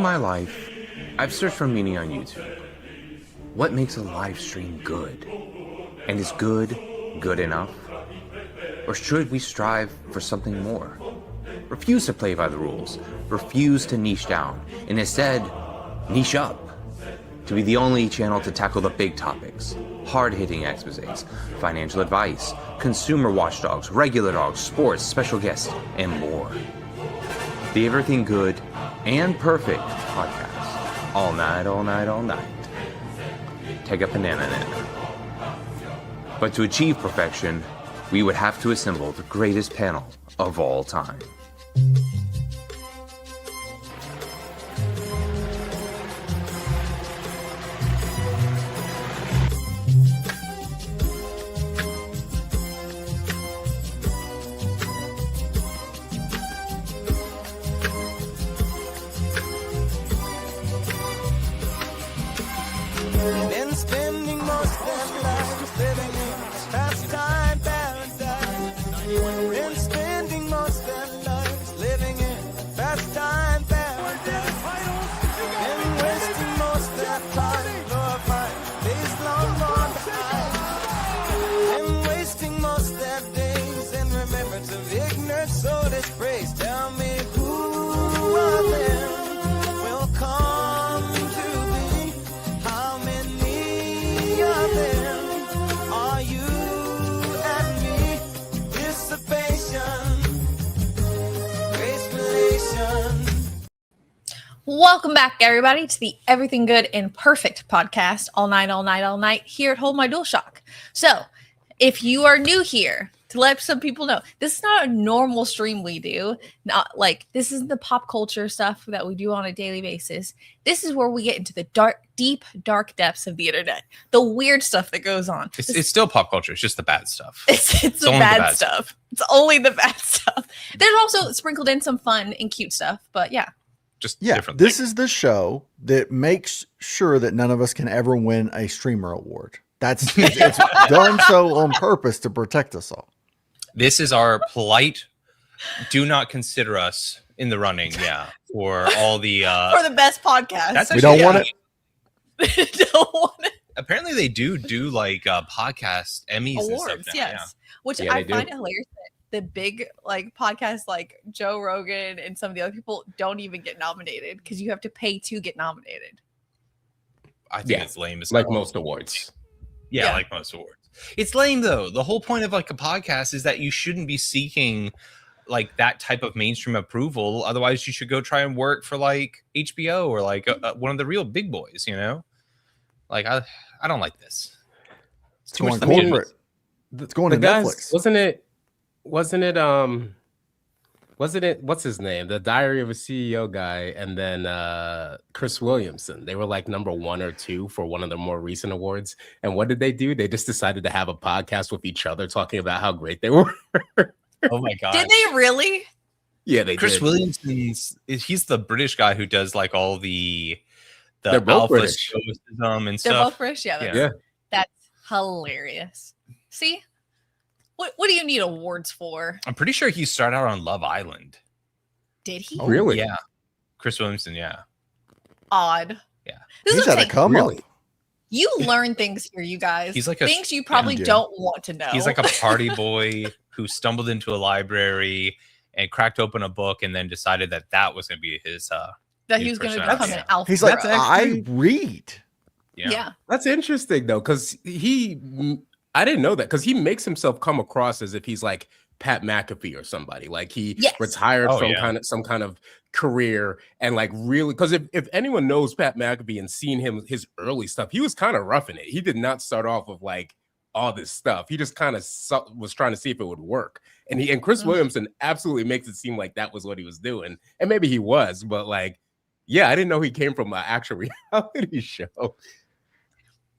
my life, I've searched for meaning on YouTube. What makes a live stream good? And is good good enough? Or should we strive for something more? Refuse to play by the rules, refuse to niche down, and instead, niche up. To be the only channel to tackle the big topics, hard-hitting exposés, financial advice, consumer watchdogs, regular dogs, sports, special guests, and more. The Everything Good and Perfect podcast. All night, all night, all night. TEGA banana. But to achieve perfection, we would have to assemble the greatest panel of all time. Welcome back, everybody, to the Everything Good and Perfect podcast, all night, all night, all night, here at Hold My DualShock. So, if you are new here, to let some people know, this is not a normal stream we do. Not like this is the pop culture stuff that we do on a daily basis. This is where we get into the deep, dark depths of the internet, the weird stuff that goes on. It's still pop culture. It's just the bad stuff. It's the bad stuff. It's only the bad stuff. There's also sprinkled in some fun and cute stuff, but yeah. Just different this things. Is the show that makes sure that none of us can ever win a streamer award. It's done so on purpose to protect us all. This is our polite. Do not consider us in the running. Yeah, for all the for the best podcast. We don't want it. Don't want it. Apparently, they do like podcast Emmys awards. And stuff now, yes, yeah. Which I find it hilarious. The big like podcasts like Joe Rogan and some of the other people don't even get nominated because you have to pay to get nominated. I think it's lame as like most awards. Yeah, like most awards. It's lame though. The whole point of like a podcast is that you shouldn't be seeking like that type of mainstream approval. Otherwise, you should go try and work for like HBO or like one of the real big boys. You know, like I don't like this. It's too much corporate. It's going to Netflix. Wasn't it what's his name? The Diary of a CEO guy, and then Chris Williamson. They were like number 1 or 2 for one of the more recent awards. And what did they do? They just decided to have a podcast with each other talking about how great they were. Oh my god. Did they really? Yeah, they Chris did. He's the British guy who does like all the alpha stoicism and They're stuff. both British, yeah. That's hilarious. See? What do you need awards for? I'm pretty sure he started out on Love Island. Did he? Oh, really? Yeah. Chris Williamson, yeah. Odd. Yeah. This He's is had to come up. You learn things here, you guys. He's like things you probably don't want to know. He's like a party boy who stumbled into a library and cracked open a book and then decided that was going to be his that he was going to become an alpha. He's like, I read. Yeah. That's interesting though, because I didn't know that, because he makes himself come across as if he's like Pat McAfee or somebody. Like he retired from some kind of career and like really, because if anyone knows Pat McAfee and seen his early stuff, he was kind of roughing it. He did not start off with like all this stuff. He just kind of was trying to see if it would work. And Chris Williamson absolutely makes it seem like that was what he was doing. And maybe he was, but like, yeah, I didn't know he came from an actual reality show.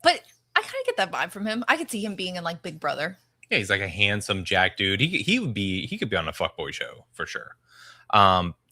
But I kind of get that vibe from him. I could see him being in like Big Brother. Yeah, he's like a handsome Jack dude. He could be on a fuckboy show for sure.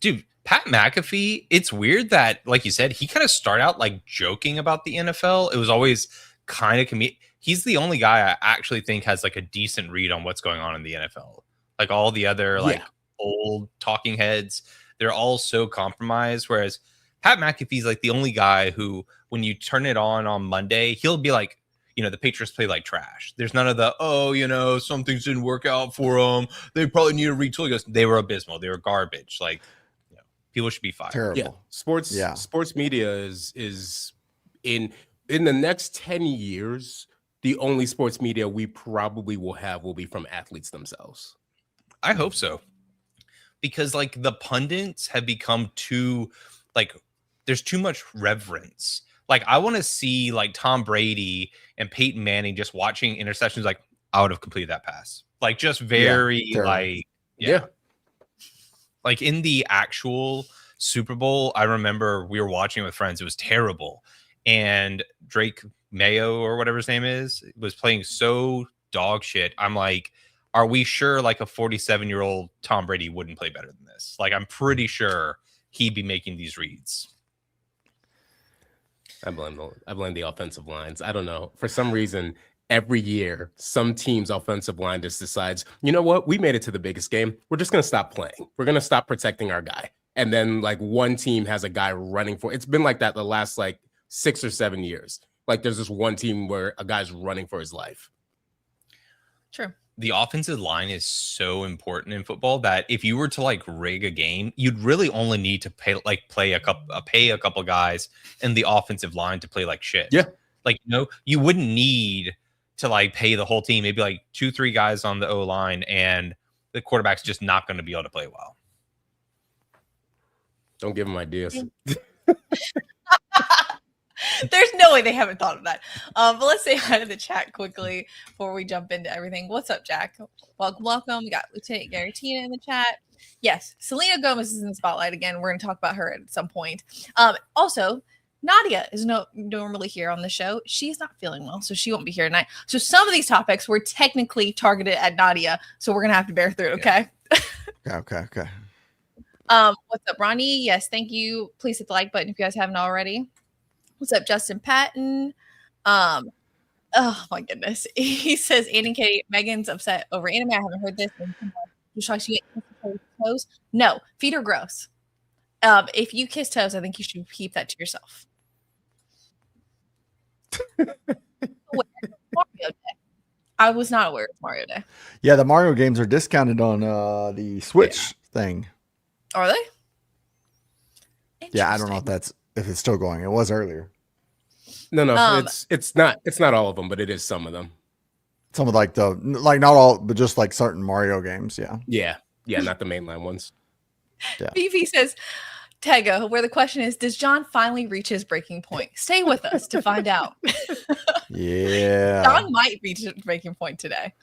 Dude, Pat McAfee, it's weird that, like you said, he kind of started out like joking about the NFL. It was always kind of he's the only guy I actually think has like a decent read on what's going on in the NFL. Like all the other like old talking heads, they're all so compromised. Whereas Pat McAfee's like the only guy who, when you turn it on Monday, he'll be like, the Patriots play like trash. There's none of the, some things didn't work out for them. They probably need to retool. He goes, they were abysmal. They were garbage. Like, people should be fired. Terrible. Yeah. Sports media is in the next 10 years, the only sports media we probably will be from athletes themselves. I hope so. Because like the pundits have become too, like, there's too much reverence. Like, I want to see like Tom Brady and Peyton Manning just watching interceptions like, I would have completed that pass. Like, just very like in the actual Super Bowl, I remember we were watching with friends. It was terrible. And Drake Mayo or whatever his name is was playing so dog shit. I'm like, are we sure like a 47-year-old Tom Brady wouldn't play better than this? Like, I'm pretty sure he'd be making these reads. I blame the offensive lines. I don't know. For some reason, every year, some team's offensive line just decides, you know what? We made it to the biggest game. We're just going to stop playing. We're going to stop protecting our guy. And then like one team has a guy running for it. It's been like that the last like 6 or 7 years. Like there's this one team where a guy's running for his life. True. The offensive line is so important in football that if you were to like rig a game, you'd really only need to pay a couple guys in the offensive line to play like shit. Yeah. Like, you wouldn't need to like pay the whole team, maybe like 2-3 guys on the O line, and the quarterback's just not going to be able to play well. Don't give them ideas. There's no way they haven't thought of that. But let's say hi to the chat quickly before we jump into everything. What's up, Jack? Welcome. We got Lieutenant Gary Tina in the chat. Yes, Selena Gomez is in the spotlight again. We're going to talk about her at some point. Also, Nadia is normally here on the show. She's not feeling well, so she won't be here tonight. So some of these topics were technically targeted at Nadia, so we're going to have to bear through it, okay? Okay. What's up, Ronnie? Yes, thank you. Please hit the like button if you guys haven't already. What's up, Justin Patton? Oh my goodness. He says, Annie K, Megan's upset over anime. I haven't heard this. She get toes? No, feet are gross. If you kiss toes, I think you should keep that to yourself. Mario Day. I was not aware of Mario Day. Yeah, the Mario games are discounted on the Switch thing. Are they? Yeah, I don't know if it's still going. It was earlier. No, it's not all of them, but it is some of them. Some of not all, but just like certain Mario games. Yeah, not the mainline ones. Yeah. BP says, TEGA, where the question is, does John finally reach his breaking point? Stay with us to find out. Yeah. John might reach his breaking point today.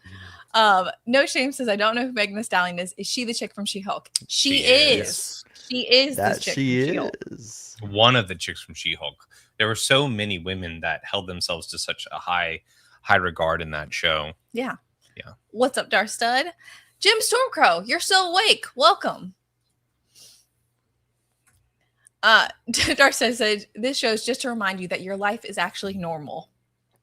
No Shame says, I don't know who Megan Thee Stallion is. Is she the chick from She-Hulk? She is. She is that the chick she from She-Hulk. Is one of the chicks from She-Hulk. There were so many women that held themselves to such a high regard in that show. Yeah. What's up, Dar Stud? Jim Stormcrow, you're still awake. Welcome. Dar says this show is just to remind you that your life is actually normal.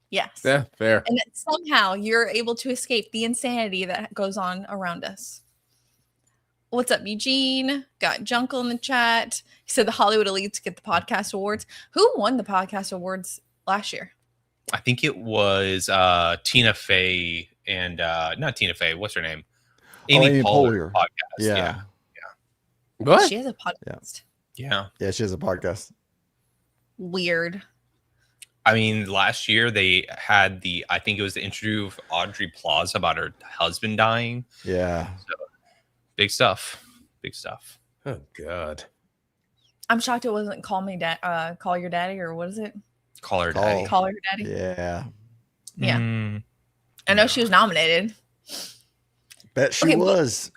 Yes. Yeah, fair. And that somehow you're able to escape the insanity that goes on around us. What's up, Eugene? Got Jungle in the chat. He said the Hollywood elites get the podcast awards. Who won the podcast awards last year? I think it was Tina Fey and not Tina Fey. What's her name? Amy Poehler podcast. Yeah. What? She has a podcast. Yeah, she has a podcast. Weird. I mean, last year they had I think it was the interview of Audrey Plaza about her husband dying. Yeah. So, big stuff. Oh God. I'm shocked it wasn't Call Your Daddy, or what is it? Call Her Daddy. Call Her Daddy. Yeah. Yeah. I know she was nominated. Bet she was.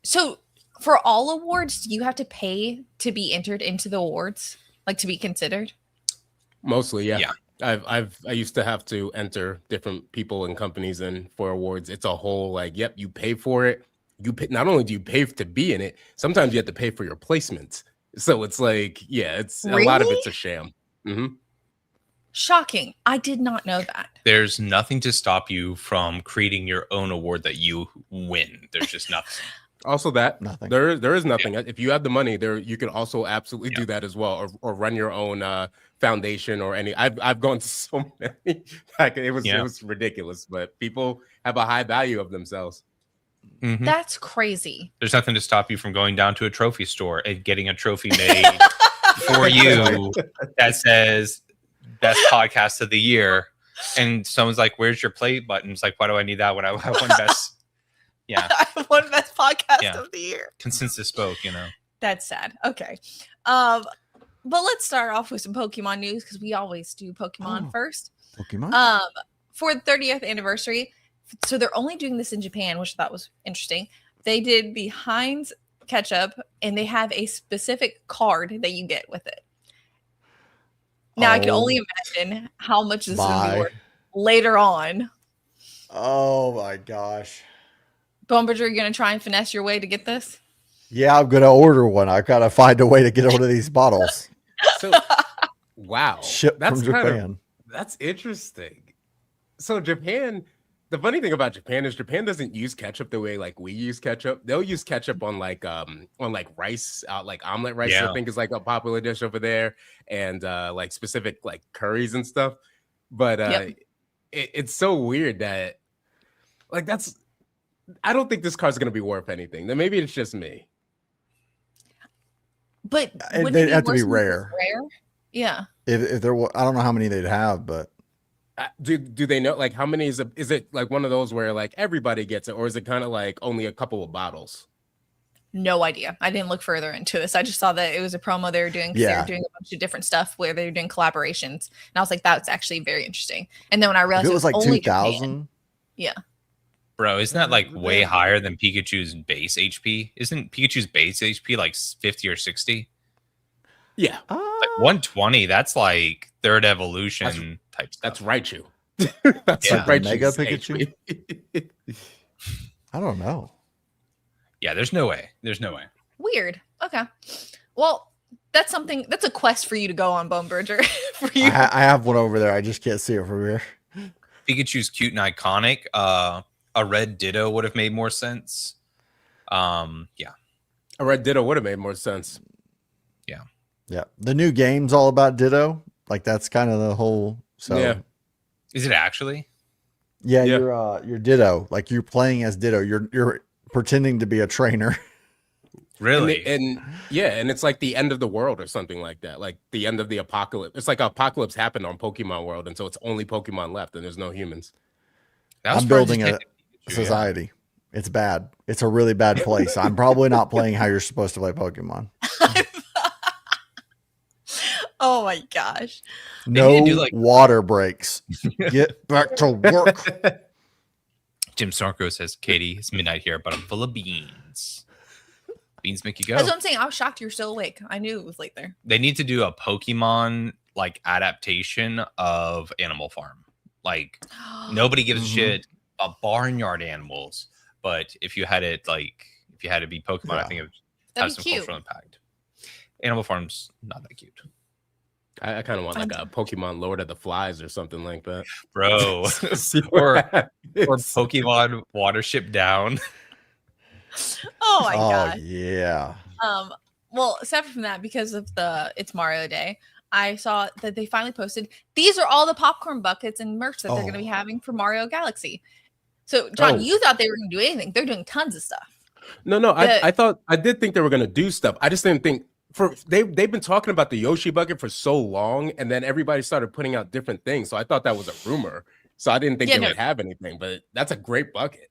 So for all awards, do you have to pay to be entered into the awards? Like to be considered? Mostly, yeah. I used to have to enter different people and companies in for awards. It's a whole you pay for it. You pay, not only do you pay to be in it, sometimes you have to pay for your placement. So it's it's really? A lot of it's a sham. Mm-hmm. Shocking. I did not know that. There's nothing to stop you from creating your own award that you win. There's just nothing. Also, that Nothing. there is nothing. If you have the money, you can also absolutely do that as well, or run your own foundation or any. I've gone to so many, like it was ridiculous. But people have a high value of themselves. Mm-hmm. That's crazy. There's nothing to stop you from going down to a trophy store and getting a trophy made for you that says best podcast of the year. And someone's like, "Where's your play button?" It's like, "Why do I need that when I won best?" Yeah, I won best podcast of the year. Consensus spoke, you know. That's sad. Okay, but let's start off with some Pokemon news because we always do Pokemon first. Pokemon. For the 30th anniversary, so they're only doing this in Japan, which I thought was interesting. They did the Heinz ketchup, and they have a specific card that you get with it. Now I can only imagine how much this is going to be worth later on. Oh my gosh. Bumberger, you're going to try and finesse your way to get this? Yeah, I'm going to order one. I got to find a way to get hold of these bottles. So, wow. Shipped from Japan. That's interesting. So Japan, the funny thing about Japan is Japan doesn't use ketchup the way like we use ketchup. They'll use ketchup on like rice, like omelet rice, I think is like a popular dish over there, and like specific like curries and stuff. But it's so weird that like I don't think this card's gonna be worth anything. Then maybe it's just me. But they'd have to be rare. Yeah. If there were, I don't know how many they'd have, but do they know like how many is it like one of those where like everybody gets it, or is it kind of like only a couple of bottles? No idea. I didn't look further into this. I just saw that it was a promo they were doing. They were doing a bunch of different stuff where they were doing collaborations, and I was like, that's actually very interesting. And then when I realized it was like only 2,000. Yeah. Bro, isn't that like way higher than Pikachu's base HP? Isn't Pikachu's base HP like 50 or 60? Yeah. Like 120, that's like third evolution type stuff. That's Raichu. That's like Raichu's Mega Pikachu? I don't know. Yeah, there's no way. There's no way. Weird. Okay. Well, that's a quest for you to go on, Boneberger. For you. I have one over there. I just can't see it from here. Pikachu's cute and iconic. A red Ditto would have made more sense. Yeah. A red Ditto would have made more sense. Yeah. Yeah. The new game's all about Ditto. Like that's kind of the whole. So yeah. Is it actually? Yeah, you're Ditto. Like you're playing as Ditto. You're pretending to be a trainer. Really? And it's like the end of the world or something like that. Like the end of the apocalypse. It's like apocalypse happened on Pokemon World, and so it's only Pokemon left, and there's no humans. I'm building a society. It's bad. It's a really bad place. I'm probably not playing how you're supposed to play Pokemon. Oh my gosh. No water breaks. Get back to work. Jim Sarko says, Katie, it's midnight here, but I'm full of beans. Beans make you go. That's what I'm saying. I was shocked you're still awake. I knew it was late there. They need to do a Pokemon like adaptation of Animal Farm. Like nobody gives a shit about barnyard animals, but if you had it to be Pokemon, I think it would have some cultural impact. Animal Farm's not that cute. I kind of want like a Pokemon Lord of the Flies or something like that, bro. or Pokemon Watership Down. Oh my god. Yeah. Well, separate from that, because of it's Mario Day, I saw that they finally posted these are all the popcorn buckets and merch that they're going to be having for Mario Galaxy. So, John, you thought they were going to do anything? They're doing tons of stuff. No, I did think they were going to do stuff. I just didn't think they've been talking about the Yoshi bucket for so long, and then everybody started putting out different things. So I thought that was a rumor. So I didn't think they would have anything, but that's a great bucket.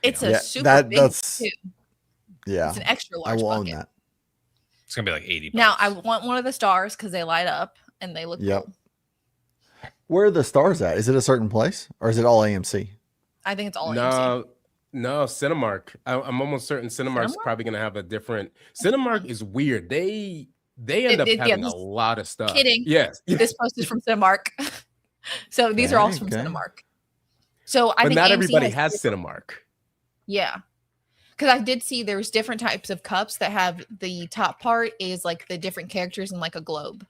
It's a super big too. Yeah. It's an extra large I will bucket. own that. It's going to be like 80 bucks. Now, I want one of the stars because they light up and they look cool. Where are the stars at? Is it a certain place or is it all AMC? I think it's all AMC. No, Cinemark. I'm almost certain Cinemark's probably going to have a different. Cinemark is weird. They end up having a lot of stuff. Kidding. Yes. This post is from Cinemark. So these are all from Cinemark. So I think not AMC everybody has Cinemark. Yeah. Because I did see there's different types of cups that have the top part is like the different characters in like a globe.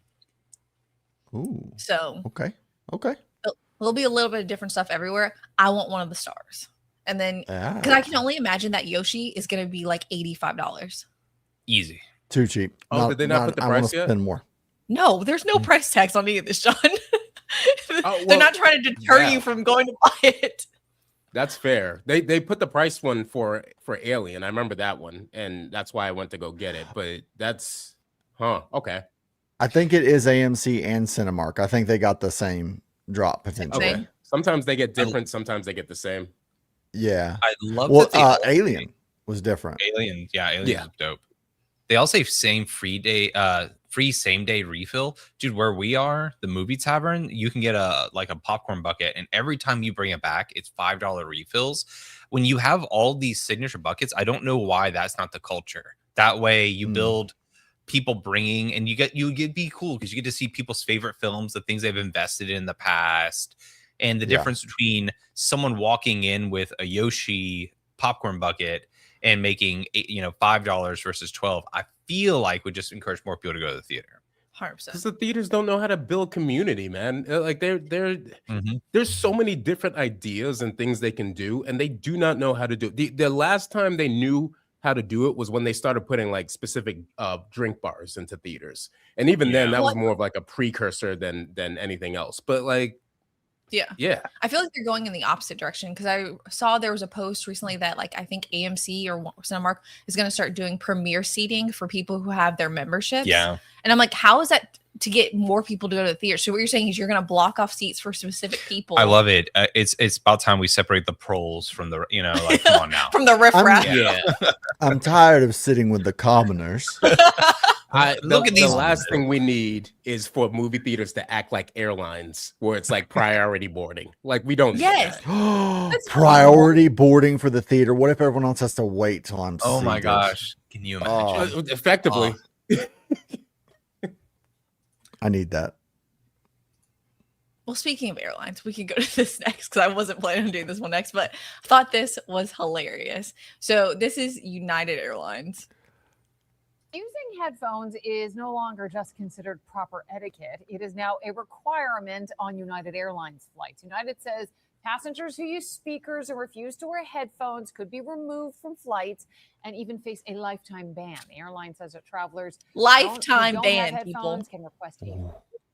Ooh. So okay. There'll be a little bit of different stuff everywhere. I want one of the stars. And then, because I can only imagine that Yoshi is going to be like $85. Easy. Too cheap. Oh, did they not put the price yet? Spend more. No, there's no price tags on any of this, John. They're not trying to deter you from going to buy it. That's fair. They put the price one for Alien. I remember that one, and that's why I went to go get it. But that's okay. I think it is AMC and Cinemark. I think they got the same drop potential. Okay. Sometimes they get different. Sometimes they get the same. Yeah. I love that. Alien was different. Alien is dope. They all say free same day refill. Dude, where we are, the movie tavern, you can get a popcorn bucket, and every time you bring it back, it's $5 refills. When you have all these signature buckets, I don't know why that's not the culture. That way you build people bringing, and you get be cool because you get to see people's favorite films, the things they've invested in the past, and the difference between someone walking in with a Yoshi popcorn bucket and making $5 versus $12. I feel like would just encourage more people to go to the theater. 100%. Because the theaters don't know how to build community, man. Like there's so many different ideas and things they can do, and they do not know how to do it. The last time they knew how to do it was when they started putting like specific drink bars into theaters, and even then that was more of like a precursor than anything else. But like, yeah, I feel like they're going in the opposite direction, because I saw there was a post recently that like I think AMC or Cinemark is going to start doing premiere seating for people who have their memberships. Yeah, and I'm like, how is that to get more people to go to the theater? So what you're saying is you're going to block off seats for specific people. I love it. It's about time we separate the pros from the like come on now from the riffraff. I'm tired of sitting with the commoners. The last thing we need is for movie theaters to act like airlines, where it's like priority boarding. Like we don't. Yes. Priority boarding for the theater. What if everyone else has to wait till I'm? Oh my gosh! Can you imagine? Effectively. I need that. Well, speaking of airlines, we can go to this next, because I wasn't planning on doing this one next, but I thought this was hilarious. So this is United Airlines. Using headphones is no longer just considered proper etiquette. It is now a requirement on United Airlines flights. United says passengers who use speakers and refuse to wear headphones could be removed from flights and even face a lifetime ban. The airline says that travelers lifetime ban, have people headphones can request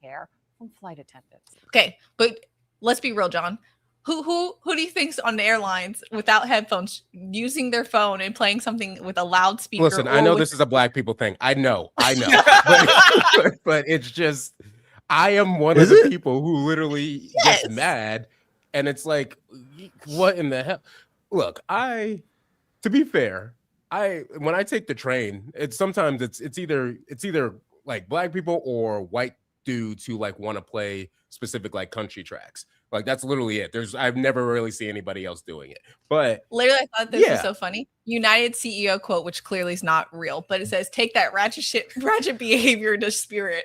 care from flight attendants. Okay, but let's be real, John. Who do you think's on the airlines without headphones, using their phone and playing something with a loudspeaker? Listen, I know this is a black people thing. I know. but it's just, I am one of the people who literally gets mad, and it's like, what in the hell? Look, to be fair, when I take the train, it's either like black people or white dudes who like want to play specific like country tracks. Like that's literally it. I've never really seen anybody else doing it. But literally, I thought this was so funny. United CEO quote, which clearly is not real, but it says, "Take that ratchet behavior to Spirit."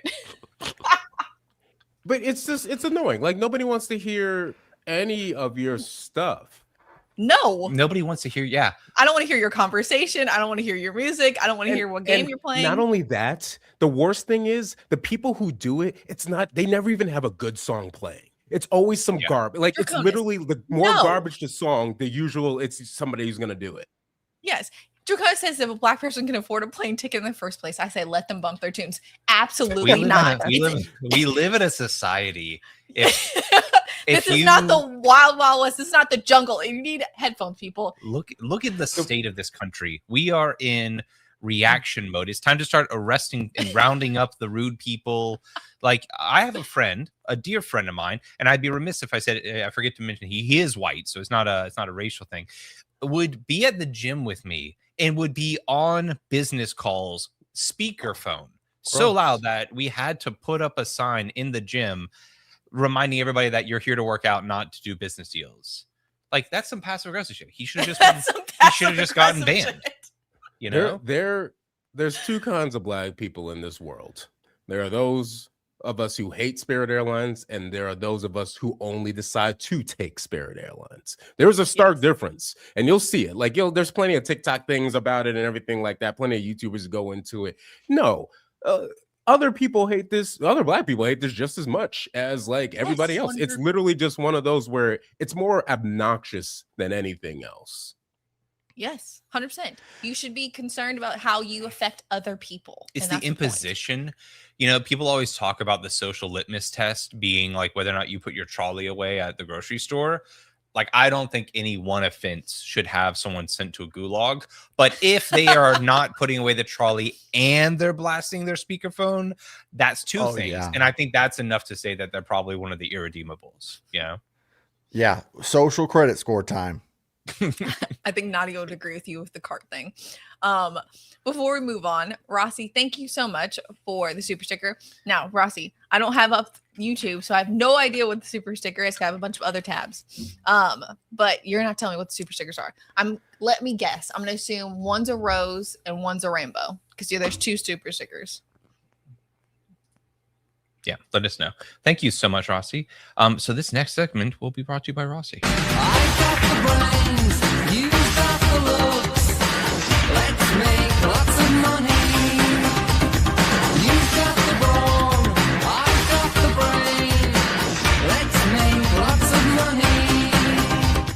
But it's annoying. Like nobody wants to hear any of your stuff. No, nobody wants to hear. Yeah, I don't want to hear your conversation. I don't want to hear your music. I don't want to hear what game you're playing. Not only that, the worst thing is the people who do it. They never even have a good song playing. It's always some garbage. Like it's literally the more garbage the song, the usual. It's somebody who's gonna do it. Yes. Dracona says if a black person can afford a plane ticket in the first place, I say let them bump their tunes. Absolutely not. We live in a society. This is not the wild west. This is not the jungle. You need headphones, people. Look at the state of this country. We are in reaction mode. It's time to start arresting and rounding up the rude people. Like I have a dear friend of mine, and I'd be remiss if I said I forget to mention he is white, so it's not a racial thing. Would be at the gym with me and would be on business calls, speakerphone, so loud that we had to put up a sign in the gym reminding everybody that you're here to work out, not to do business deals. Like that's some passive aggressive shit. He should have just gotten banned. You know, there's two kinds of black people in this world. There are those of us who hate Spirit Airlines, and there are those of us who only decide to take Spirit Airlines. There's a stark difference, and you'll see it. Like, there's plenty of TikTok things about it and everything like that. Plenty of YouTubers go into it. No, other people hate this. Other black people hate this just as much as like everybody else. 100%. It's literally just one of those where it's more obnoxious than anything else. Yes, 100%. You should be concerned about how you affect other people. It's the imposition. You know, people always talk about the social litmus test being like whether or not you put your trolley away at the grocery store. Like, I don't think any one offense should have someone sent to a gulag. But if they are not putting away the trolley and they're blasting their speakerphone, that's two things. Yeah. And I think that's enough to say that they're probably one of the irredeemables. You know? Yeah. Social credit score time. I think Nadia would agree with you with the cart thing. Before we move on, Rossi, thank you so much for the super sticker. Now, Rossi, I don't have up YouTube, so I have no idea what the super sticker is. I have a bunch of other tabs. But you're not telling me what the super stickers are. Let me guess. I'm gonna assume one's a rose and one's a rainbow because there's 2 super stickers. Yeah, let us know. Thank you so much, Rossi. So this next segment will be brought to you by Rossi. I got the brains, you got the looks. Let's make lots of money. You got the brawn, I got the brain. Let's make lots of money.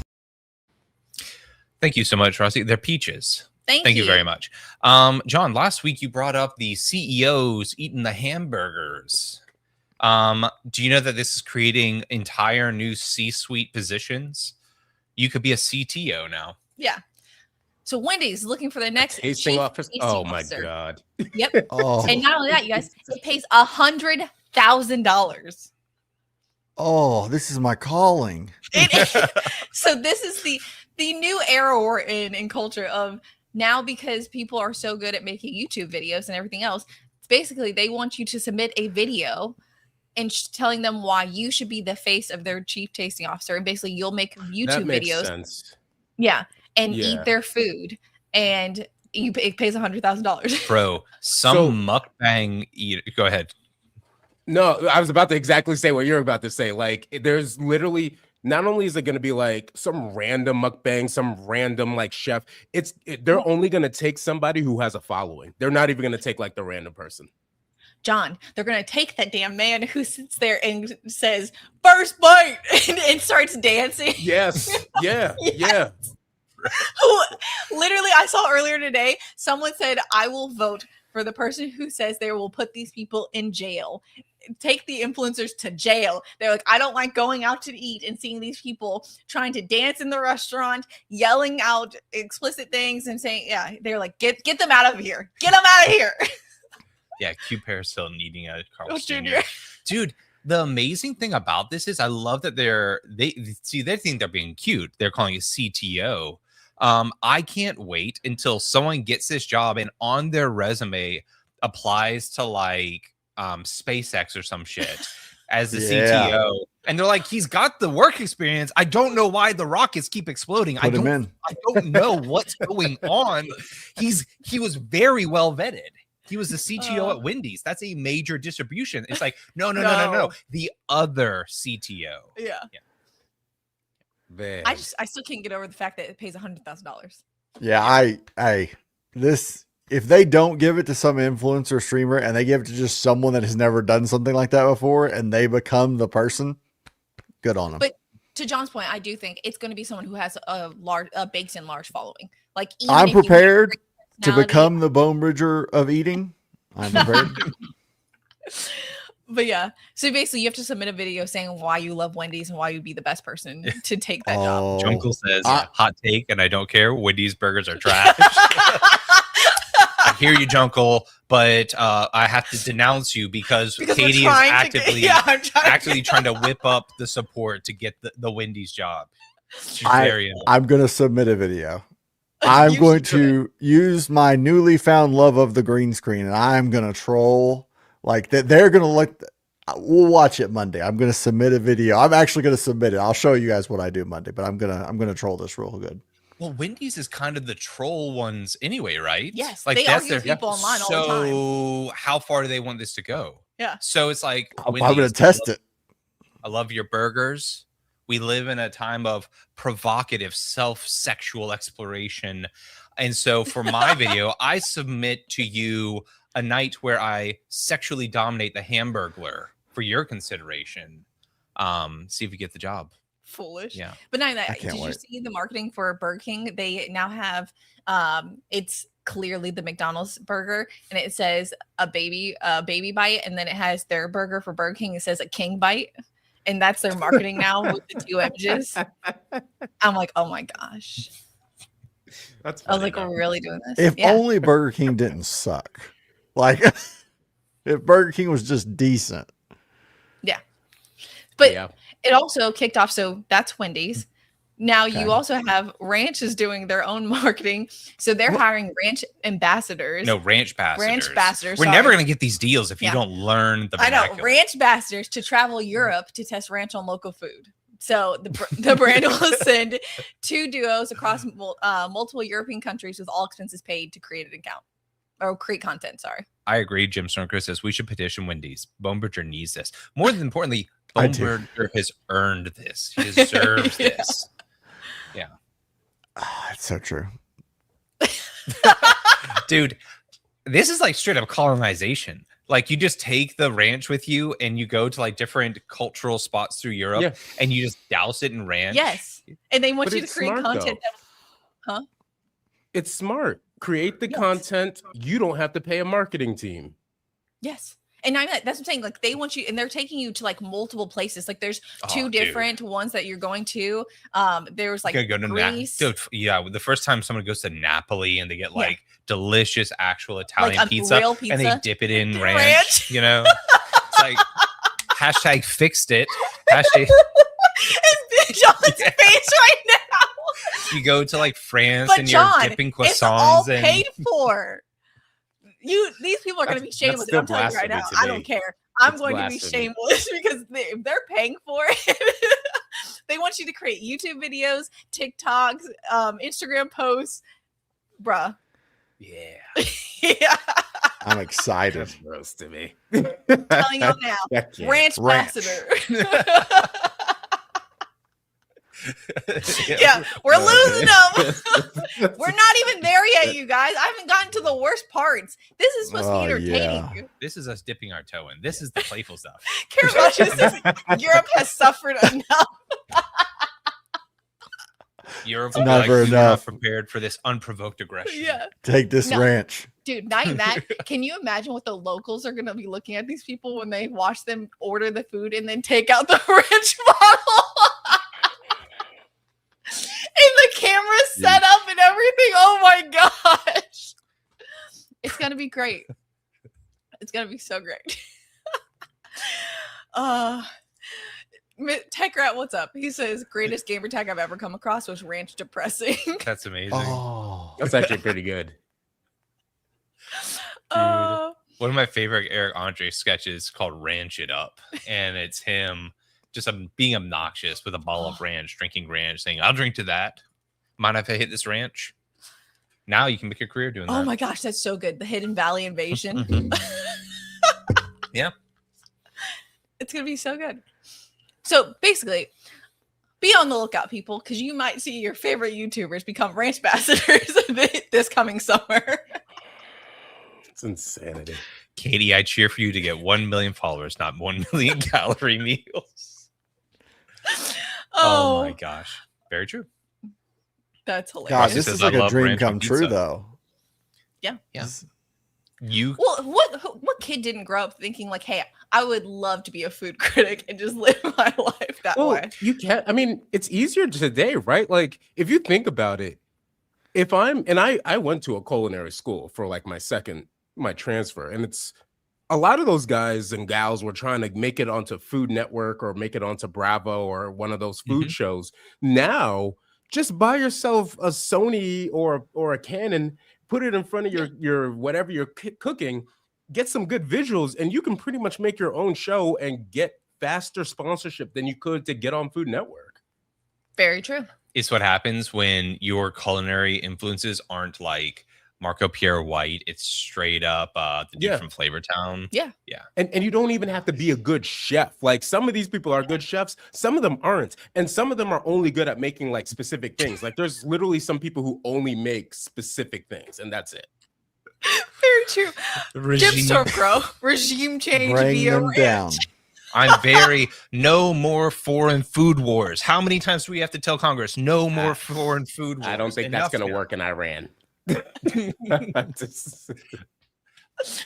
Thank you so much, Rossi. They're peaches. Thank you very much. John, last week you brought up the CEOs eating the hamburgers. Do you know that this is creating entire new C-suite positions? You could be a CTO now. Yeah. So Wendy's looking for the next tasting office. Oh my officer. God. Yep. Oh. And not only that, you guys, it pays $100,000. Oh, this is my calling. So this is the new era we're in culture of now, because people are so good at making YouTube videos and everything else. Basically, they want you to submit a video and telling them why you should be the face of their chief tasting officer. And basically, you'll make YouTube videos. Sense. Yeah. And eat their food. And it pays $100,000. Bro, some mukbang eater. Go ahead. No, I was about to exactly say what you're about to say. Like, there's literally, not only is it going to be like some random mukbang, some random like chef, they're only going to take somebody who has a following. They're not even going to take like the random person. John, they're going to take that damn man who sits there and says, first bite, and starts dancing. Yes. Yeah. Yes. Yeah. Literally, I saw earlier today, someone said, I will vote for the person who says they will put these people in jail. Take the influencers to jail. They're like, I don't like going out to eat and seeing these people trying to dance in the restaurant, yelling out explicit things and saying, yeah, they're like, get them out of here. Get them out of here. Yeah, Q Paris Hilton eating a Carl's Jr. Dude, the amazing thing about this is I love that they think they're being cute. They're calling it CTO. I can't wait until someone gets this job and on their resume applies to like SpaceX or some shit as the CTO. And they're like, he's got the work experience. I don't know why the rockets keep exploding. I don't know what's going on. He was very well vetted. He was the CTO at Wendy's. That's a major distribution. It's like, no. The other CTO. Yeah. Man. I still can't get over the fact that it pays $100,000. Yeah, if they don't give it to some influencer streamer and they give it to just someone that has never done something like that before and they become the person, good on them. But to John's point, I do think it's going to be someone who has a baked in large following. Like, I'm prepared to become the Bone Bridger of eating. I'm prepared. But yeah, so basically you have to submit a video saying why you love Wendy's and why you'd be the best person to take that job. Jungle says, hot take, and I don't care. Wendy's burgers are trash. I hear you, Jungle, but I have to denounce you because Katie is actively trying to whip up the support to get the Wendy's job. I'm going to submit a video. I'm going to use my newly found love of the green screen, and I'm going to troll like that. They're going to look. We'll watch it Monday. I'm going to submit a video. I'm actually going to submit it. I'll show you guys what I do Monday, but I'm going to troll this real good. Well, Wendy's is kind of the troll ones anyway, right? Yes, like they argue with people online all the time. So how far do they want this to go? Yeah. So it's like, I'm going to test it. I love your burgers. We live in a time of provocative self-sexual exploration. And so for my video, I submit to you a night where I sexually dominate the Hamburglar for your consideration. See if you get the job. Foolish. Yeah. But not that. I can't Did you wait. see the marketing for Burger King? They now have it's clearly the McDonald's burger, and it says a baby bite, and then it has their burger for Burger King. It says a king bite, and that's their marketing now with the 2 images. I'm like, oh my gosh. That's I was funny, like, though. we're really doing this? If Yeah. only Burger King didn't suck. Like, if Burger King was just decent. But Yeah. it also kicked off. So that's Wendy's. Now Okay. you also have Ranch is doing their own marketing. So they're hiring Ranch ambassadors. No, ranch ambassadors. Ranch ambassadors. We're never going to get these deals if you Yeah. don't learn the I know vernacular. Ranch ambassadors to travel Europe to test ranch on local food. So the brand will send 2 duos across multiple European countries with all expenses paid to create an account or create content. Sorry. I agree. Jim Snorker says we should petition Wendy's. Bonebridger needs this. More than importantly, I do. Bonebridger has earned this. He deserves Yeah. this. Yeah. It's so true. Dude, this is like straight up colonization. Like you just take the ranch with you and you go to like different cultural spots through Europe Yeah. and you just douse it in ranch. Yes. And they want But you to it's create smart, content. It's smart. Create the Yes. content. You don't have to pay a marketing team. Yes. And that's what I'm saying. Like they want you, and they're taking you to like multiple places. Like there's Oh, 2 dude. different ones that you're going to. There's like You gotta go to Greece, Dude, yeah, the first time someone goes to Napoli and they get Yeah. like delicious actual Italian Like a pizza, real and they pizza. dip it in Ranch. ranch, you know? It's like hashtag fixed it. Hashtag and John's face right now. you go to like France But and John, you're dipping it's all croissants and paid for. These people are going to be That's shameless. still I'm telling you right now. blasphemy to I don't me. care. I'm It's going to be blasphemy. shameless because if they're paying for it, they want you to create YouTube videos, TikToks, Instagram posts, bruh. yeah. Yeah, I'm excited. That's gross to me. telling y'all now. That can't- Ranch Ranch. ambassador. Yeah, we're losing them. We're not even there yet, you guys. I haven't gotten to the worst parts. This is supposed to Oh, be entertaining. yeah. This is us dipping our toe in. This is the playful stuff. Karabashi says Europe has suffered enough. Europe will be Never like, "We were not enough. prepared for this unprovoked aggression. Yeah. Take this No. ranch. Dude, not even that. Can you imagine what the locals are going to be looking at these people when they watch them order the food and then take out the ranch bottle? And the camera set up and everything. Oh my gosh. It's going to be great. It's going to be so great. Tech Rat, what's up? He says, greatest gamer tag I've ever come across was ranch depressing. That's amazing. Oh, That's actually pretty good. One of my favorite Eric Andre sketches called Ranch It Up. And it's him just being obnoxious with a bottle of ranch, drinking ranch, saying, I'll drink to that. Mind if I hit this ranch? Now you can make your career doing that. Oh my gosh, that's so good. The Hidden Valley Invasion. Mhm. Yeah. It's going to be so good. So basically, be on the lookout, people, because you might see your favorite YouTubers become ranch ambassadors this coming summer. It's insanity. Katie, I cheer for you to get 1 million followers, not 1 million calorie meals. Oh my gosh. Very true. That's hilarious. God, He this says, is "I like a love dream ranch on come true, pizza." though. Yeah. Yeah. You Well, what kid didn't grow up thinking like, hey, I would love to be a food critic and just live my life that Well, way? you can't. I mean, it's easier today, right? Like, if you think about it, if I'm, and I went to a culinary school for like my transfer, and it's a lot of those guys and gals were trying to make it onto Food Network or make it onto Bravo or one of those food shows. Now, just buy yourself a Sony or a Canon, put it in front of your whatever you're cooking, get some good visuals, and you can pretty much make your own show and get faster sponsorship than you could to get on Food Network. Very true. It's what happens when your culinary influences aren't like Marco Pierre White. It's straight up the dude from Flavortown. Yeah. Yeah. And you don't even have to be a good chef. Like, some of these people are good chefs, some of them aren't, and some of them are only good at making like specific things. Like, there's literally some people who only make specific things, and that's it. Very true. Jim Stormcrow, regime change Bring via them ranch. down. I'm very no more foreign food wars. How many times do we have to tell Congress no more foreign food wars? I don't think that's going to work in Iran.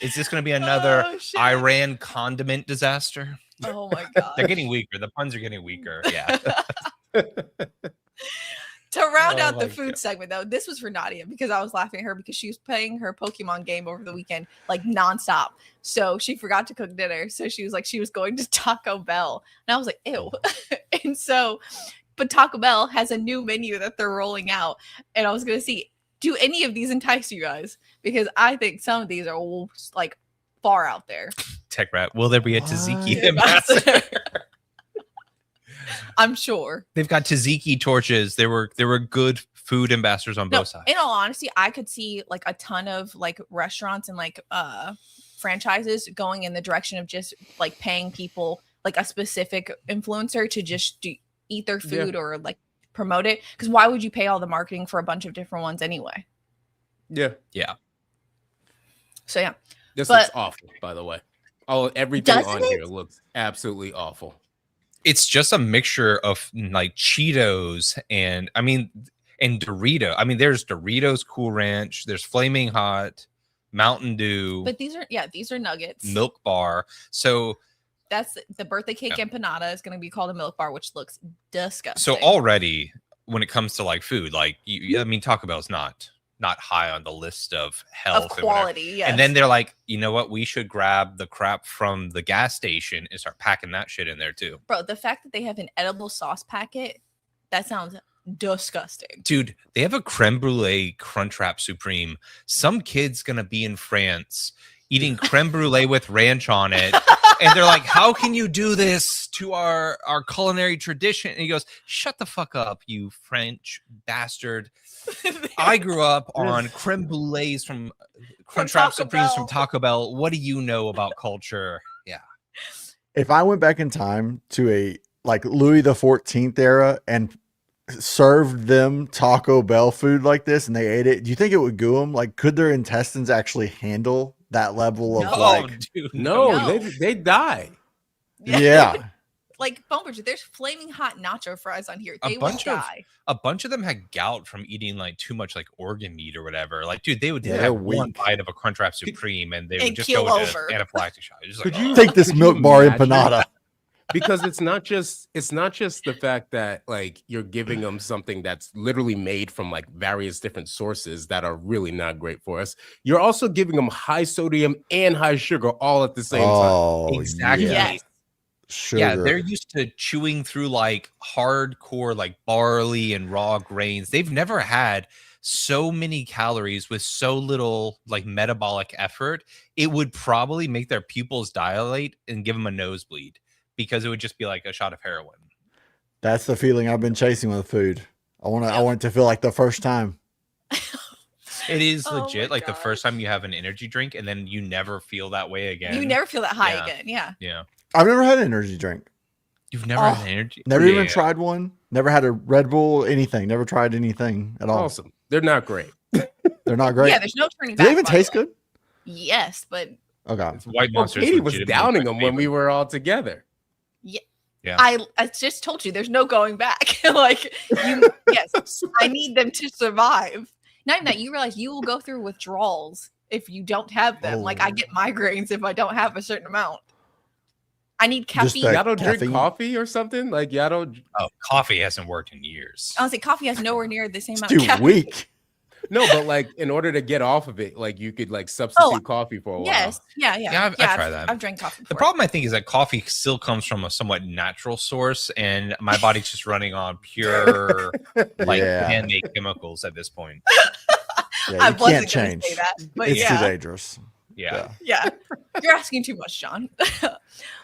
Is this going to be another Iran condiment disaster? Oh my god. They're getting weaker. The puns are getting weaker. Yeah. To round out the food segment, though, this was for Nadia because I was laughing at her because she was playing her Pokemon game over the weekend like nonstop. So she forgot to cook dinner. So she was like, she was going to Taco Bell. And I was like, ew. And so, but Taco Bell has a new menu that they're rolling out. And I was going to see, do any of these entice you guys? Because I think some of these are like far out there. Tech Rat, will there be a tzatziki ambassador? I'm sure they've got tzatziki torches. There were good food ambassadors on both sides. In all honesty, I could see like a ton of like restaurants and like franchises going in the direction of just like paying people like a specific influencer to just eat their food or like promote it. Because why would you pay all the marketing for a bunch of different ones anyway? Yeah. So yeah, this looks awful. By the way, everything on here looks absolutely awful. It's just a mixture of like Cheetos and Dorito. I mean, there's Doritos Cool Ranch, there's Flaming Hot, Mountain Dew. But these are nuggets. Milk Bar. So that's the birthday cake empanada is going to be called a milk bar, which looks disgusting. So already when it comes to like food, like Taco Bell's not high on the list of health of quality. Yes. And then they're like, you know what? We should grab the crap from the gas station and start packing that shit in there too. Bro, the fact that they have an edible sauce packet, that sounds disgusting. Dude, they have a creme brulee Crunchwrap Supreme. Some kid's gonna be in France eating creme brulee with ranch on it. And they're like, how can you do this to our culinary tradition? And he goes, shut the fuck up, you French bastard. I grew up on creme brulees from Crunchwrap Supremes from Taco Bell. What do you know about culture? Yeah. If I went back in time to a like Louis the 14th era and served them Taco Bell food like this and they ate it, do you think it would goo them? Like, could their intestines actually handle that level of No, they die. Yeah. Like Bonebridge, there's flaming hot nacho fries on here. They will die. A bunch of them had gout from eating like too much like organ meat or whatever. Like, dude, they would have one bite of a Crunchwrap Supreme and they would just go into an anaphylactic shock. Could you take this milk bar empanada? Because it's not just the fact that like you're giving them something that's literally made from like various different sources that are really not great for us. You're also giving them high sodium and high sugar all at the same time. Exactly. Yes. Sugar. Yeah, they're used to chewing through like hardcore like barley and raw grains. They've never had so many calories with so little like metabolic effort. It would probably make their pupils dilate and give them a nosebleed because it would just be like a shot of heroin. That's the feeling I've been chasing with food. I want it to feel like the first time. It is legit like the first time you have an energy drink and then you never feel that way again. You never feel that high again. Yeah. Yeah. I've never had an energy drink. You've never had an energy? Never even tried one. Never had a Red Bull, anything. Never tried anything at all. Awesome. They're not great. They're not great. Yeah, there's no turning back. Do they even taste good? Yes, but okay. White Monsters. Katie was downing them when we were all together. Yeah. I just told you there's no going back. Like yes, I need them to survive. Not even that, you realize you will go through withdrawals if you don't have them. Like I get migraines if I don't have a certain amount. I need caffeine. Y'all don't drink coffee or something? Like y'all don't. Oh, coffee hasn't worked in years. I was like, coffee has nowhere near the same amount of caffeine. Weak. No, but like in order to get off of it, like you could like substitute coffee for a while. Yes. Yeah. I've tried that. I've drank coffee before. The problem I think is that coffee still comes from a somewhat natural source, and my body's just running on pure like man-made chemicals at this point. Yeah, you can't change. Say that, but it's too dangerous. Yeah. You're asking too much, John.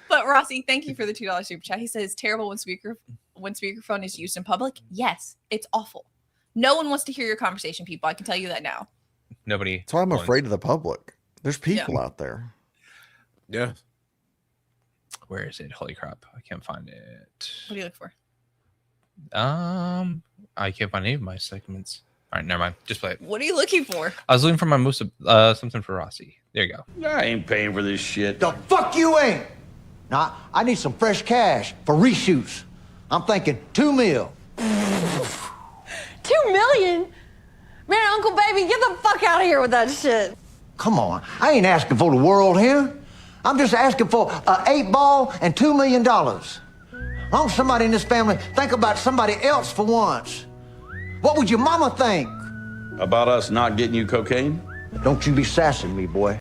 But Rossi, thank you for the $2 super chat. He says terrible when speakerphone is used in public. Yes, it's awful. No one wants to hear your conversation, people. I can tell you that now. Nobody. That's why I'm afraid of the public. There's people out there. Yeah. Where is it? Holy crap. I can't find it. What do you look for? I can't find any of my segments. All right, never mind. Just play it. What are you looking for? I was looking for my most something for Rossi. There you go. I ain't paying for this shit. The fuck you ain't? Now, I need some fresh cash for reshoots. I'm thinking $2 million. $2 million? Man, Uncle Baby, get the fuck out of here with that shit. Come on, I ain't asking for the world here. I'm just asking for an 8-ball and $2 million. Long as somebody in this family think about somebody else for once. What would your mama think? About us not getting you cocaine? Don't you be sassing me, boy.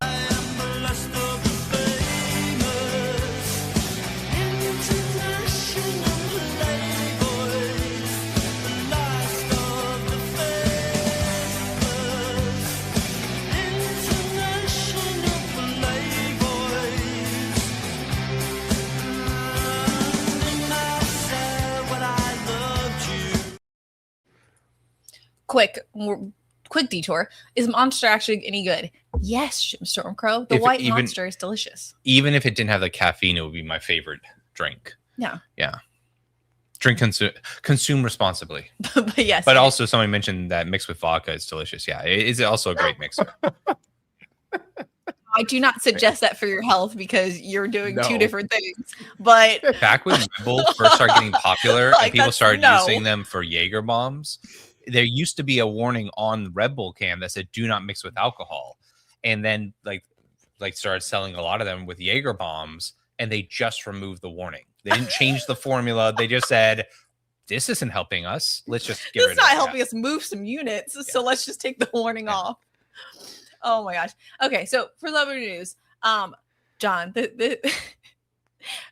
Quick detour. Is Monster actually any good? Yes, Stormcrow. The white Monster is delicious. Even if it didn't have the caffeine, it would be my favorite drink. Yeah. Drink consume responsibly. But yes. But also somebody mentioned that mixed with vodka is delicious. Yeah, it is also a great mixer. I do not suggest that for your health because you're doing two different things. But back when Red Bull first started getting popular and people started using them for Jaeger bombs, there used to be a warning on the Red Bull can that said "Do not mix with alcohol," and then like started selling a lot of them with Jaeger bombs, and they just removed the warning. They didn't change the formula. They just said, "This isn't helping us. Let's just get rid of it." This is not helping us move some units, so let's just take the warning off. Oh my gosh. Okay, so for celebrity news, John,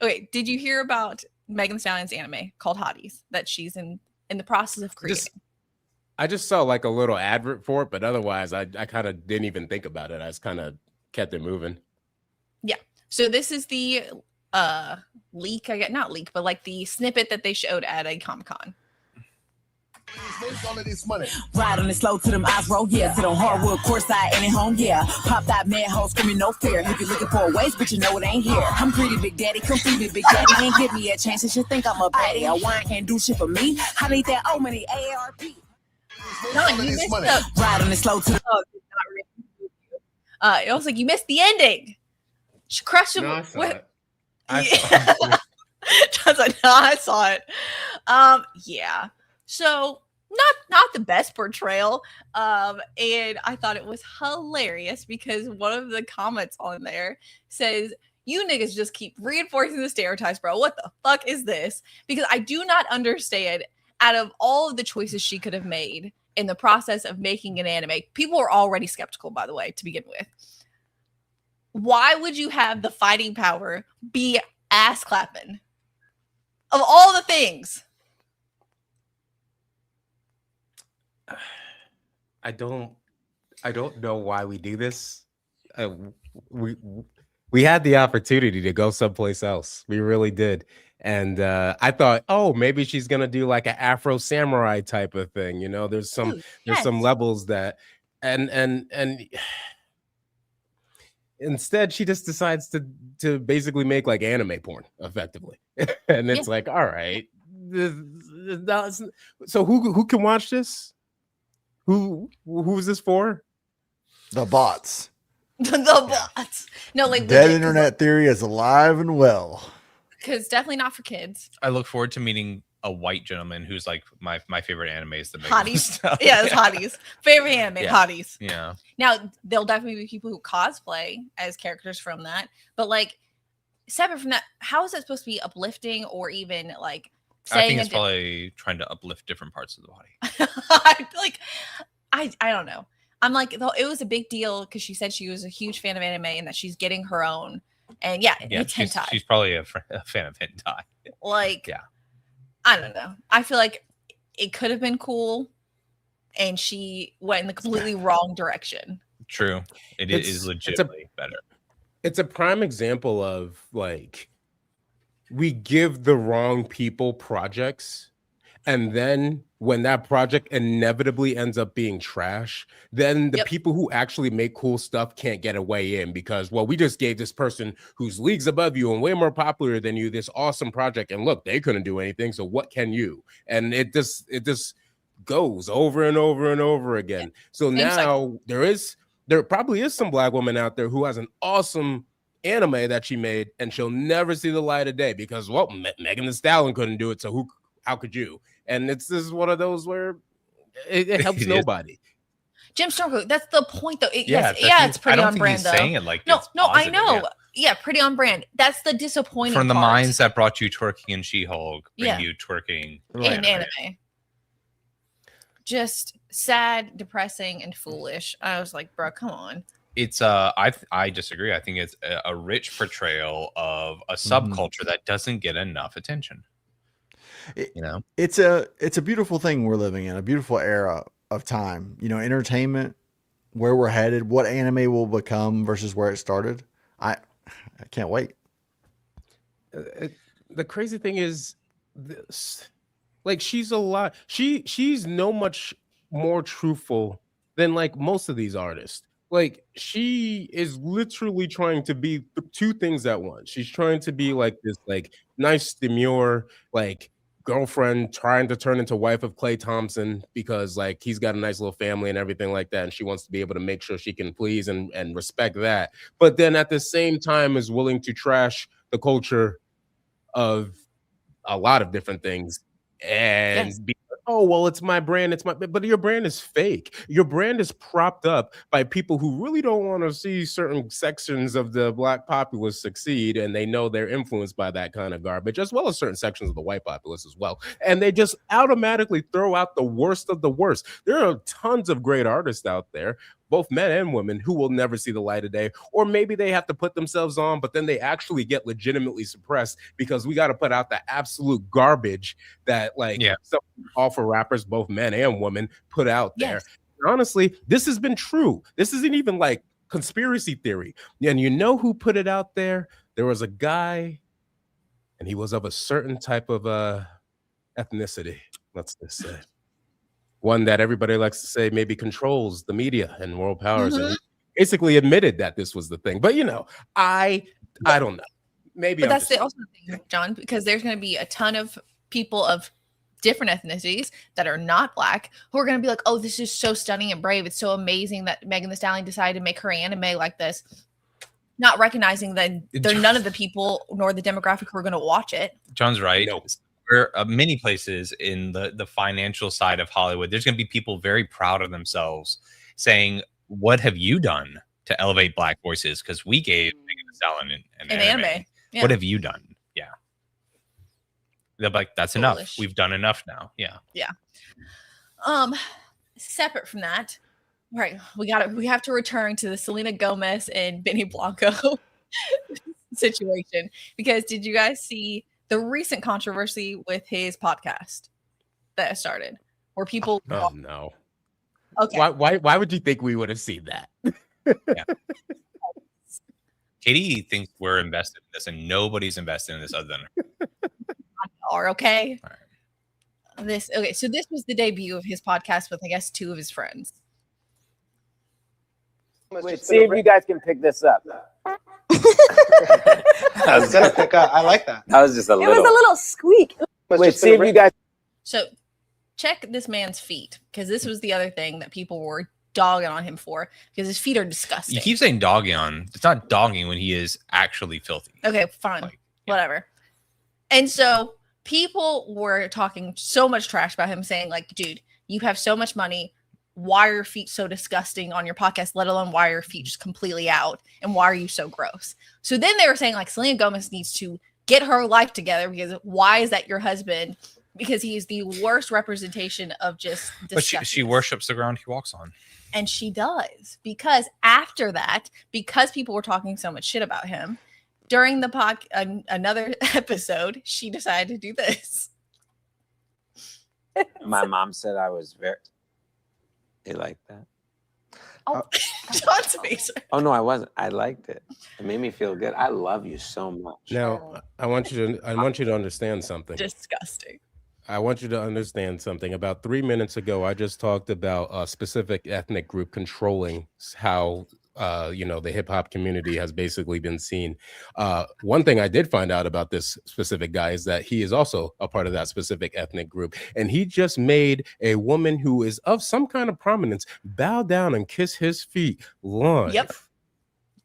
okay, did you hear about Megan Thee Stallion's anime called Hotties that she's in the process of creating? I just saw like a little advert for it, but otherwise I kind of didn't even think about it. I just kind of kept it moving. Yeah. So this is the leak, I get not leak, but like the snippet that they showed at a Comic-Con. All of this money. Ride on it slow to them eyes roll, yeah. Sit on hardwood, courtside, and at home, yeah. Pop that man hole, screaming no fear. If you're looking for a waste, but you know it ain't here. I'm greedy, big daddy. Come feed me, big daddy. Ain't give me a chance. You should think I'm a baddie. A wine can't do shit for me. I need that old money AARP. No, you missed Ride on it slow to. It was like you missed the ending. She crushed him. No, I saw with. it. I saw it. John's like, no, I saw it. Yeah. So not the best portrayal. And I thought it was hilarious because one of the comments on there says, "You niggas just keep reinforcing the stereotypes, bro. What the fuck is this?" Because I do not understand, out of all of the choices she could have made in the process of making an anime, people are already skeptical, by the way, to begin with. Why would you have the fighting power be ass clapping? Of all the things. I don't know why we do this. We had the opportunity to go someplace else. We really did. And I thought, oh, maybe she's gonna do like an Afro samurai type of thing. You know, there's some levels that and instead she just decides to basically make like anime porn effectively. And it's like, all right. So who can watch this? Who's this for? The bots. The bots. No, like dead internet theory is alive and well. Because definitely not for kids. I look forward to meeting a white gentleman who's like my favorite anime is the Hotties. Yeah, it's Hotties. Favorite anime, Hotties. Yeah. Now there'll definitely be people who cosplay as characters from that, but like separate from that, how is that supposed to be uplifting or even like saying? I think it's probably trying to uplift different parts of the body. Like, I don't know. I'm like, it was a big deal because she said she was a huge fan of anime and that she's getting her own. And it's hentai. She's probably a fan of hentai. Like, I don't know. I feel like it could have been cool, and she went in the completely wrong direction. True, it is legitimately better. It's a prime example of like we give the wrong people projects. And then when that project inevitably ends up being trash, then the people who actually make cool stuff can't get a way in because, well, we just gave this person who's leagues above you and way more popular than you this awesome project. And look, they couldn't do anything. So what can you? And it just goes over and over and over again. So now there probably is some black woman out there who has an awesome anime that she made, and she'll never see the light of day because Megan Thee Stallion couldn't do it. So how could you? And this is one of those where it helps nobody. Jim Stormcoat, that's the point, though. Yeah, it's pretty on brand, though. Saying it like no, I know. Yeah, pretty on brand. That's the disappointing from the part. minds that brought you twerking in She-Hulk, bring you twerking in anime. Just sad, depressing, and foolish. I was like, bro, come on. It's I disagree. I think it's a rich portrayal of a subculture that doesn't get enough attention. It's a beautiful thing we're living in, a beautiful era of time. Entertainment, where we're headed, what anime will become versus where it started. I can't wait. The crazy thing is this, like, she's no much more truthful than like most of these artists. Like, she is literally trying to be two things at once. She's trying to be like this, like, nice, demure, like, girlfriend trying to turn into wife of Klay Thompson because, like, he's got a nice little family and everything like that, and she wants to be able to make sure she can please and respect that. But then at the same time is willing to trash the culture of a lot of different things and be oh, well, it's my brand. But your brand is fake. Your brand is propped up by people who really don't want to see certain sections of the black populace succeed. And they know they're influenced by that kind of garbage, as well as certain sections of the white populace as well. And they just automatically throw out the worst of the worst. There are tons of great artists out there, both men and women, who will never see the light of day, or maybe they have to put themselves on, but then they actually get legitimately suppressed because we got to put out the absolute garbage that some awful rappers, both men and women, put out there. Yes. Honestly, this has been true. This isn't even like conspiracy theory. And you know who put it out there? There was a guy, and he was of a certain type of ethnicity, let's just say. One that everybody likes to say maybe controls the media and world powers, and basically admitted that this was the thing. But I don't know. Maybe. But that's also the thing, John, because there's going to be a ton of people of different ethnicities that are not black who are going to be like, "Oh, this is so stunning and brave. It's so amazing that Megan Thee Stallion decided to make her anime like this," not recognizing that they're none of the people nor the demographic who are going to watch it. John's right. No. Many places in the financial side of Hollywood, there's going to be people very proud of themselves saying, "What have you done to elevate black voices? Because we gave Megan Thee Stallion an anime. Yeah. What have you done?" Yeah, they're like, "That's enough. We've done enough now." Yeah. Separate from that, right? We have to return to the Selena Gomez and Benny Blanco situation, because did you guys see the recent controversy with his podcast that started, where people? Oh no! Okay. Why would you think we would have seen that? Yeah. Katie thinks we're invested in this, and nobody's invested in this other than her. Are okay. All right. So this was the debut of his podcast with, I guess, two of his friends. Wait, see if you guys can pick this up. I was gonna pick up. I like that. That was just a little. It was a little squeak. Wait, see if you guys. So check this man's feet, because this was the other thing that people were dogging on him for, because his feet are disgusting. You keep saying dogging on. It's not dogging when he is actually filthy. Okay, fine. Whatever. And so people were talking so much trash about him, saying like, "Dude, you have so much money. Why are your feet so disgusting on your podcast, let alone why are your feet just completely out, and why are you so gross?" So then they were saying like, Selena Gomez needs to get her life together, because why is that your husband? Because he is the worst representation of just disgusting. But she worships the ground he walks on. And she does, because after that, because people were talking so much shit about him during the another episode, she decided to do this. My mom said I was very. You like that? Oh, John's face. Oh no, I wasn't. I liked it. It made me feel good. I love you so much. Now, I want you to understand something. Disgusting. I want you to understand something. About 3 minutes ago, I just talked about a specific ethnic group controlling how the hip hop community has basically been seen. One thing I did find out about this specific guy is that he is also a part of that specific ethnic group, and he just made a woman who is of some kind of prominence bow down and kiss his feet live. Yep.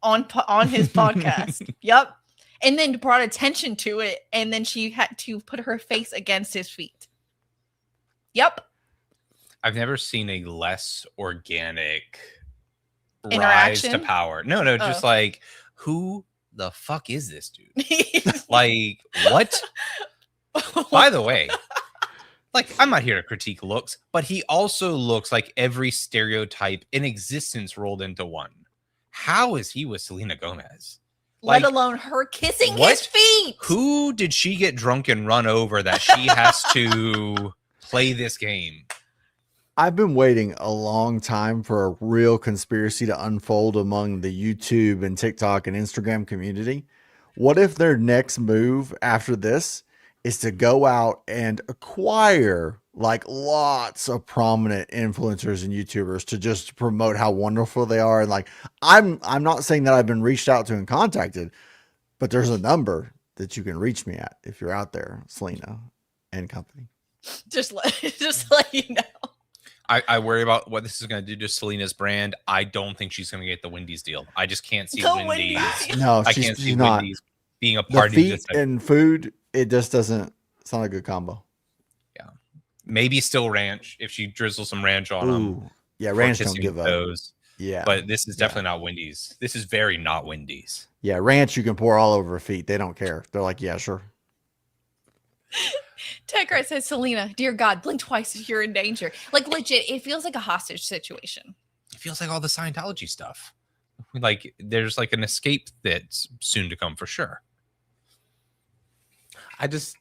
On his podcast. Yep. And then brought attention to it, and then she had to put her face against his feet. Yep. I've never seen a less organic rise interaction to power. No, just like, who the fuck is this dude? Like, what? By the way, like, I'm not here to critique looks, but he also looks like every stereotype in existence rolled into one. How is he with Selena Gomez? Let alone her kissing his feet. Who did she get drunk and run over that she has to play this game? I've been waiting a long time for a real conspiracy to unfold among the YouTube and TikTok and Instagram community. What if their next move after this is to go out and acquire like lots of prominent influencers and YouTubers to just promote how wonderful they are? And like, I'm not saying that I've been reached out to and contacted, but there's a number that you can reach me at if you're out there, Selena and company. Just let you know. I worry about what this is going to do to Selena's brand. I don't think she's going to get the Wendy's deal. I just can't see Wendy's. No, I can't see not. Wendy's being a party. The feet and food, it just doesn't. It's not a good combo. Yeah, maybe still ranch if she drizzles some ranch on them. Yeah, ranch don't give up. Yeah, but this is definitely not Wendy's. This is very not Wendy's. Yeah, ranch you can pour all over feet. They don't care. They're like, yeah, sure. TEGA says, Selena, dear God, blink twice if you're in danger. Like, legit, it feels like a hostage situation. It feels like all the Scientology stuff. Like, there's like an escape that's soon to come for sure. There's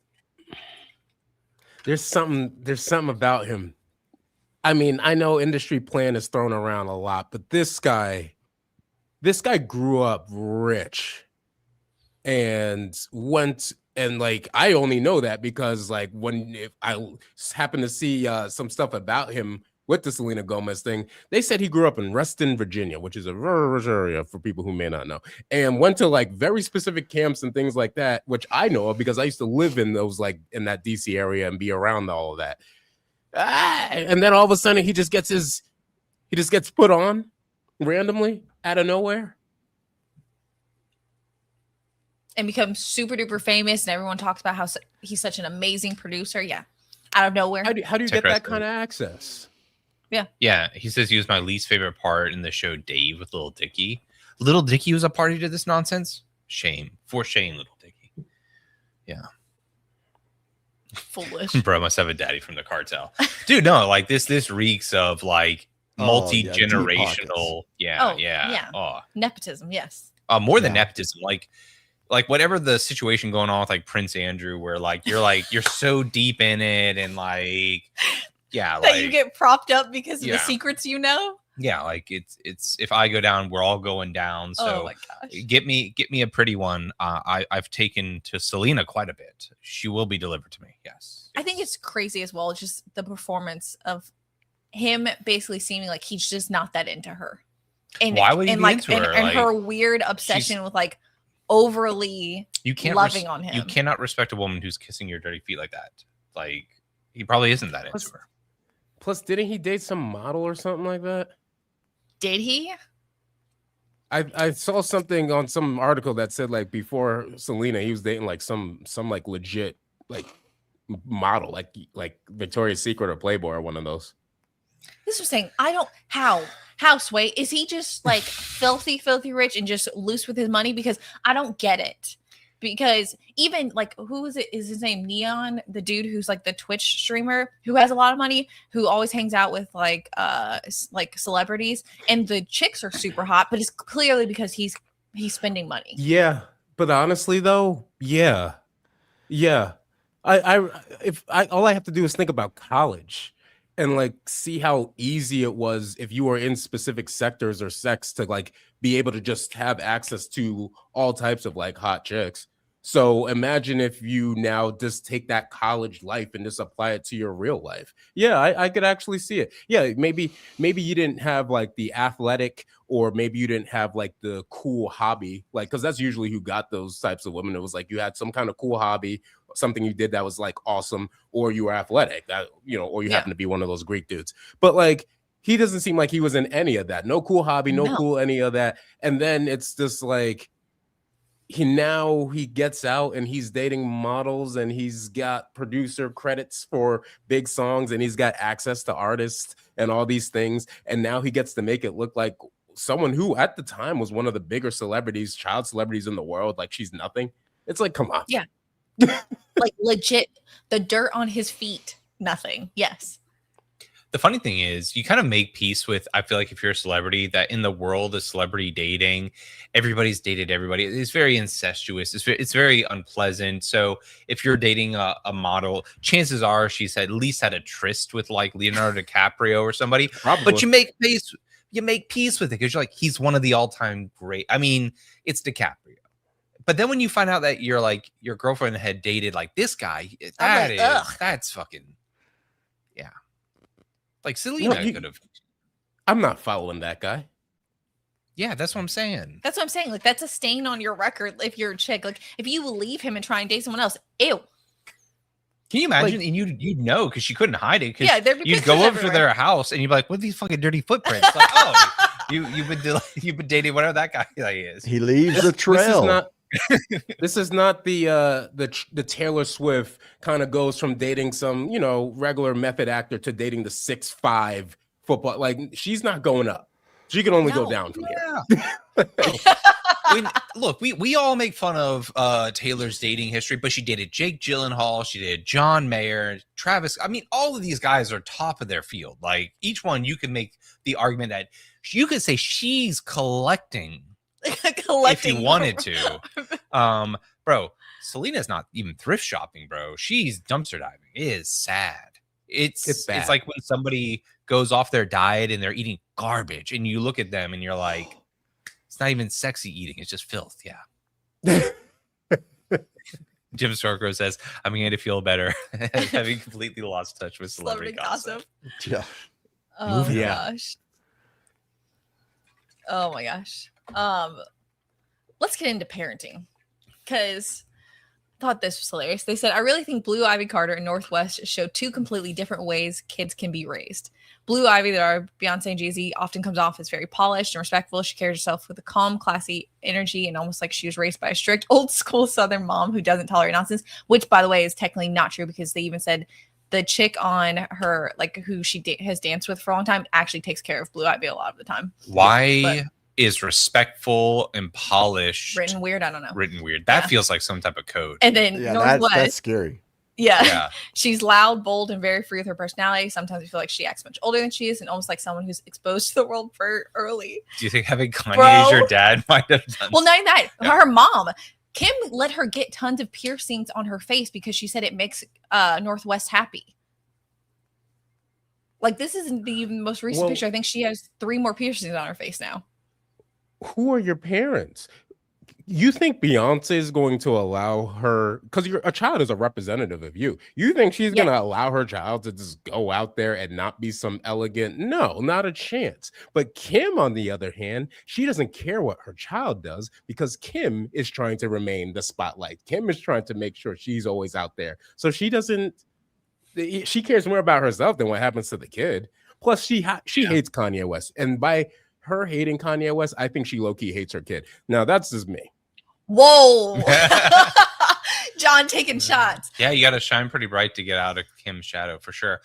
something about him. I mean, I know industry plan is thrown around a lot, but this guy grew up rich and went. And like, I only know that because like if I happened to see some stuff about him with the Selena Gomez thing, they said he grew up in Reston, Virginia, which is a rural area for people who may not know, and went to like very specific camps and things like that, which I know of because I used to live in those, like in that DC area and be around all of that. And then all of a sudden he just gets put on randomly out of nowhere. And becomes super duper famous, and everyone talks about how he's such an amazing producer. Yeah, out of nowhere. How do you get that kind of access? Yeah. He says he was my least favorite part in the show Dave with Little Dicky. Little Dicky was a party to this nonsense. Shame, Little Dicky. Yeah, foolish. Bro must have a daddy from the cartel, dude. No, like this reeks of like multi-generational. Nepotism. Yes. More than nepotism, like whatever the situation going on with like Prince Andrew, where like you're so deep in it, and like that you get propped up because of the secrets you know. Yeah, like it's if I go down, we're all going down. So oh my gosh. get me a pretty one. I've taken to Selena quite a bit. She will be delivered to me. Yes. I think it's crazy as well, just the performance of him basically seeming like he's just not that into her. And why would he be into her? And her weird obsession with like overly loving on him. You cannot respect a woman who's kissing your dirty feet like that. Like, he probably isn't that into her. Plus, didn't he date some model or something like that? Did he? I saw something on some article that said like before Selena, he was dating like some like legit like model, like Victoria's Secret or Playboy or one of those. This was saying, how Sway, is he just like filthy rich and just loose with his money? Because I don't get it. Because even like, who is it? Is his name Neon? The dude who's like the Twitch streamer who has a lot of money, who always hangs out with like celebrities, and the chicks are super hot, but it's clearly because he's spending money. Yeah, but honestly though, yeah. I all I have to do is think about college. And like see how easy it was if you were in specific sectors or sects to like be able to just have access to all types of like hot chicks. So imagine if you now just take that college life and just apply it to your real life. Yeah, I could actually see it. Yeah, maybe you didn't have like the athletic, or maybe you didn't have like the cool hobby, like, because that's usually who got those types of women. It was like you had some kind of cool hobby, something you did that was like awesome, or you were athletic, that, you know, or you happen to be one of those Greek dudes. But like, he doesn't seem like he was in any of that. No cool hobby, no cool any of that. And then it's just like, he gets out and he's dating models and he's got producer credits for big songs and he's got access to artists and all these things. And now he gets to make it look like someone who at the time was one of the bigger celebrities, child celebrities in the world. Like, she's nothing. It's like, come on. Yeah. Like, legit, the dirt on his feet, nothing. Yes. The funny thing is, you kind of make peace with, I feel like if you're a celebrity, that in the world of celebrity dating, everybody's dated everybody. It's very incestuous. It's very unpleasant. So if you're dating a model, chances are she's at least had a tryst with like Leonardo DiCaprio or somebody. Probably. But you make peace with it because you're like, he's one of the all-time great. I mean, it's DiCaprio. But then when you find out that you're like, your girlfriend had dated like this guy, that's fucking, yeah. Like, Selena could have. I'm not following that guy. Yeah, that's what I'm saying. That's what I'm saying. Like, that's a stain on your record if you're a chick. Like, if you leave him and try and date someone else, ew. Can you imagine? Like, and you'd know because she couldn't hide it. Yeah, there'd be you'd go over to their house and you'd be like, "What are these fucking dirty footprints?" Like, oh, you've been dating whatever that guy is. He leaves a trail. This is not the Taylor Swift kind of goes from dating some, you know, regular method actor to dating the 6'5" football. Like, she's not going up. She can only go down from here. Look, we all make fun of Taylor's dating history, but she dated Jake Gyllenhaal, she did John Mayer, Travis. I mean, all of these guys are top of their field. Like, each one, you can make the argument that you could say she's collecting if you wanted to. Bro, Selena's not even thrift shopping, bro. She's dumpster diving. It is sad. It's bad. It's like when somebody goes off their diet and they're eating garbage and you look at them and you're like, it's not even sexy eating, it's just filth. Yeah. Jim Storko says, I'm beginning to feel better having completely lost touch with celebrity gossip. Yeah. Oh my gosh. Oh my gosh. Let's get into parenting, because I thought this was hilarious. They said, I really think Blue Ivy Carter and Northwest show two completely different ways kids can be raised. Blue Ivy, that our Beyonce and Jay-Z, often comes off as very polished and respectful. She carries herself with a calm, classy energy, and almost like she was raised by a strict old school Southern mom who doesn't tolerate nonsense, which, by the way, is technically not true, because they even said the chick on her, like, who she has danced with for a long time, actually takes care of Blue Ivy a lot of the time. Why is respectful and polished written weird? I don't know. Written weird. That feels like some type of code. And then Northwest, that's scary. Yeah. She's loud, bold, and very free with her personality. Sometimes I feel like she acts much older than she is, and almost like someone who's exposed to the world very early. Do you think having Kanye as your dad might have done? Well, not even that. Her mom, Kim, let her get tons of piercings on her face because she said it makes Northwest happy. Like, this isn't the most recent picture. I think she has 3 more piercings on her face now. Who are your parents? You think Beyonce is going to allow her, because a child is a representative of you. You think she's going to allow her child to just go out there and not be some elegant? No, not a chance. But Kim, on the other hand, she doesn't care what her child does, because Kim is trying to remain the spotlight. Kim is trying to make sure she's always out there. So she cares more about herself than what happens to the kid. Plus, she hates Kanye West. And by her hating Kanye West, I think she low-key hates her kid. Now, that's just me. Whoa. John taking shots. Yeah, you got to shine pretty bright to get out of Kim's shadow, for sure.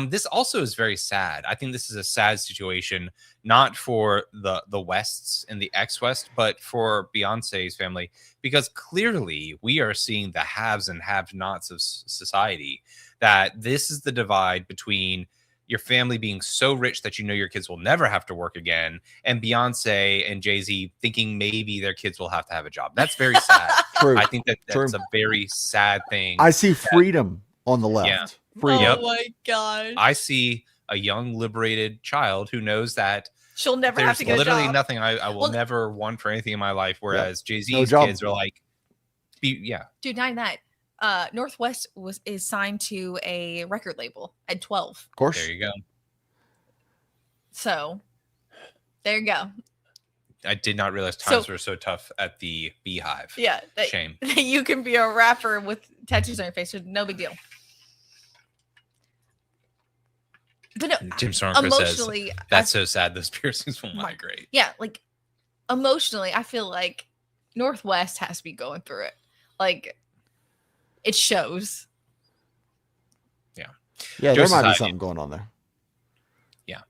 This also is very sad. I think this is a sad situation, not for the Wests and the ex-West, but for Beyonce's family, because clearly we are seeing the haves and have-nots of society, that this is the divide between your family being so rich that you know your kids will never have to work again, and Beyonce and Jay-Z thinking maybe their kids will have to have a job. That's very sad. True. I think that's a very sad thing. I see freedom on the left. Yeah. Freedom. Oh my gosh. I see a young liberated child who knows that she'll never have to get literally a job. nothing I will never want for anything in my life, whereas Jay-Z's No kids are like, Dude, not that. Northwest is signed to a record label at 12. Of course. There you go. So there you go. I did not realize times were so tough at the Beehive. Yeah. Shame. You can be a rapper with tattoos on your face. No big deal. But no, Jim Stormquist says, that's so sad. Those piercings will migrate. Yeah. Like emotionally, I feel like Northwest has to be going through it. Like it shows. Yeah. Yeah. There might be something going on there. Yeah.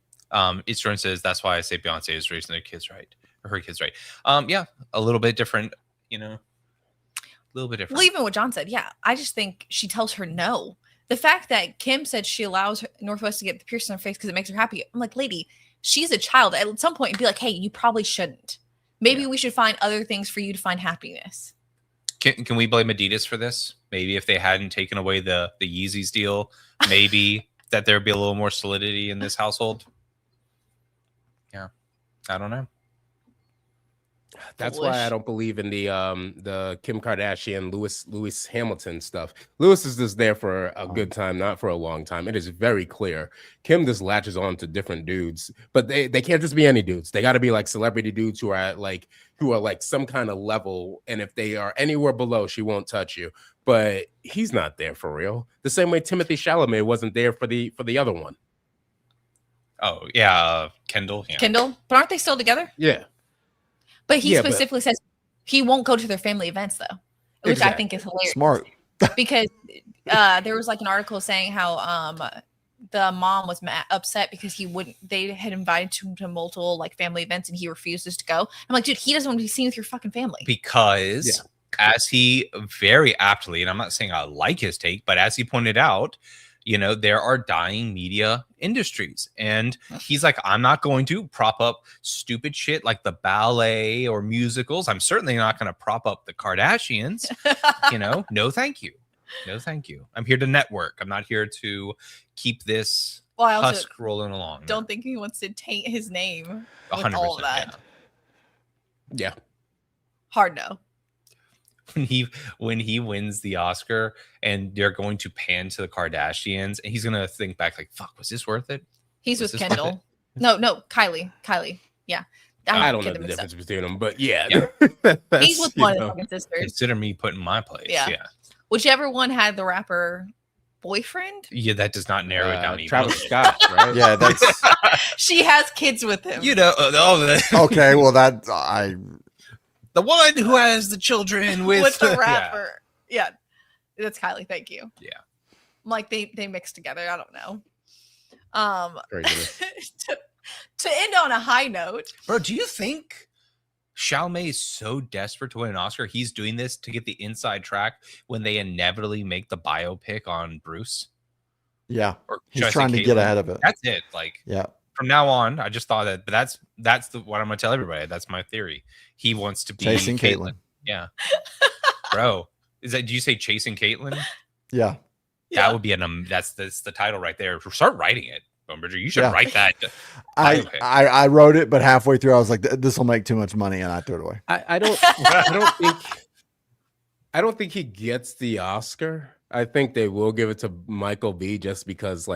It's Jordan says, that's why I say Beyonce is raising their kids right. Or her kids right. Yeah. A little bit different, a little bit different. Well, even what John said. Yeah. I just think she tells her no. The fact that Kim said she allows Northwest to get the piercing on her face because it makes her happy. I'm like, lady, she's a child. At some point, be like, hey, you probably shouldn't. Maybe we should find other things for you to find happiness. Can we blame Adidas for this? Maybe if they hadn't taken away the Yeezys deal, maybe that there'd be a little more solidity in this household. Yeah, I don't know. That's why I don't believe in the Kim Kardashian, Lewis Hamilton stuff. Lewis is just there for a good time, not for a long time. It is very clear. Kim just latches on to different dudes, but they can't just be any dudes. They got to be like celebrity dudes who are like some kind of level. And if they are anywhere below, she won't touch you. But he's not there for real. The same way Timothée Chalamet wasn't there for the other one. Oh yeah, Kendall. Yeah. Kendall, but aren't they still together? Yeah. But he specifically says he won't go to their family events, though, which I think is hilarious. Smart. Because there was like an article saying how the mom was upset because they had invited him to multiple like family events and he refuses to go. I'm like, dude, he doesn't want to be seen with your fucking family. Because as he very aptly, and I'm not saying I like his take, but as he pointed out, there are dying media industries. And he's like, I'm not going to prop up stupid shit like the ballet or musicals. I'm certainly not going to prop up the Kardashians. No, thank you. No, thank you. I'm here to network. I'm not here to keep this husk rolling along. Don't think he wants to taint his name with 100%, all of that. Yeah. Hard no. When he wins the Oscar and they're going to pan to the Kardashians and he's gonna think back like, fuck, was this worth it? He's with Kendall. No, Kylie. Yeah. I don't know the difference between them, but yeah. He's with one of the fucking sisters. Consider me put in my place. Yeah. Whichever one had the rapper boyfriend. Yeah, that does not narrow it down. Travis Scott, right? Yeah, that's she has kids with him. Okay, well the one who has the children with the rapper. Yeah. That's Kylie. Thank you. Yeah. Like they mix together. I don't know. To end on a high note. Bro, do you think Chalamet is so desperate to win an Oscar? He's doing this to get the inside track when they inevitably make the biopic on Bruce? Yeah. Or he's trying to get ahead of it. That's it. Like, yeah. From now on, I just thought that, but that's what I'm gonna tell everybody. That's my theory. He wants to be chasing Caitlyn. Yeah, bro. Do you say chasing Caitlyn? Yeah. That would be that's the title right there. Start writing it, Bumberger. You should write that. I wrote it, but halfway through I was like, this will make too much money, and I threw it away. I don't think he gets the Oscar. I think they will give it to Michael B. just because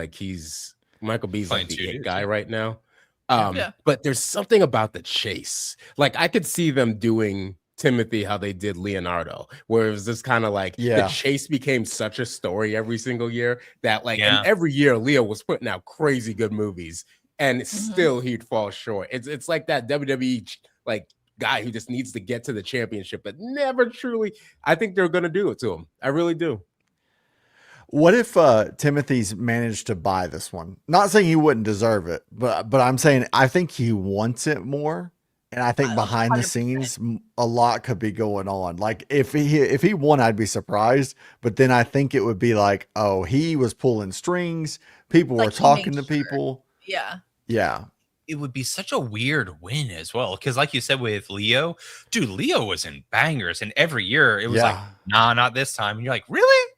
Michael B's like the it guy right now. But there's something about the chase. Like I could see them doing Timothy how they did Leonardo, where it was just kind of like the chase became such a story every single year that and every year Leo was putting out crazy good movies and still he'd fall short. It's like that WWE like guy who just needs to get to the championship but never truly. I think they're gonna do it to him. I really do. What if Timothy's managed to buy this one? Not saying he wouldn't deserve it, but I'm saying I think he wants it more, and I think behind 100%. The scenes a lot could be going on. Like if he won, I'd be surprised, but then I think it would be like, oh, he was pulling strings. People were talking to people. Yeah. It would be such a weird win as well, because like you said with Leo, dude, Leo was in bangers, and every year it was like, nah, not this time, and you're like, really?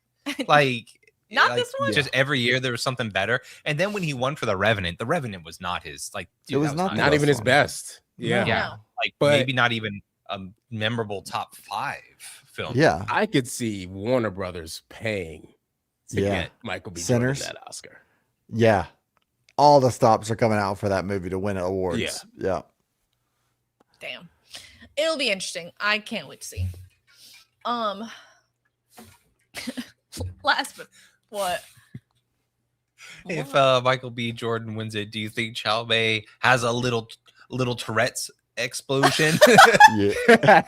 Like. Not this one. Just every year there was something better. And then when he won for the Revenant was not his dude, it was not even his best. Yeah. Like but maybe not even a memorable top 5 film. Yeah, I could see Warner Brothers paying to get Michael B. Jordan that Oscar. Yeah, all the stops are coming out for that movie to win awards. Yeah. Damn, it'll be interesting. I can't wait to see. Last but what? If Michael B. Jordan wins it, do you think Chalamet has a little Tourette's explosion? Yeah.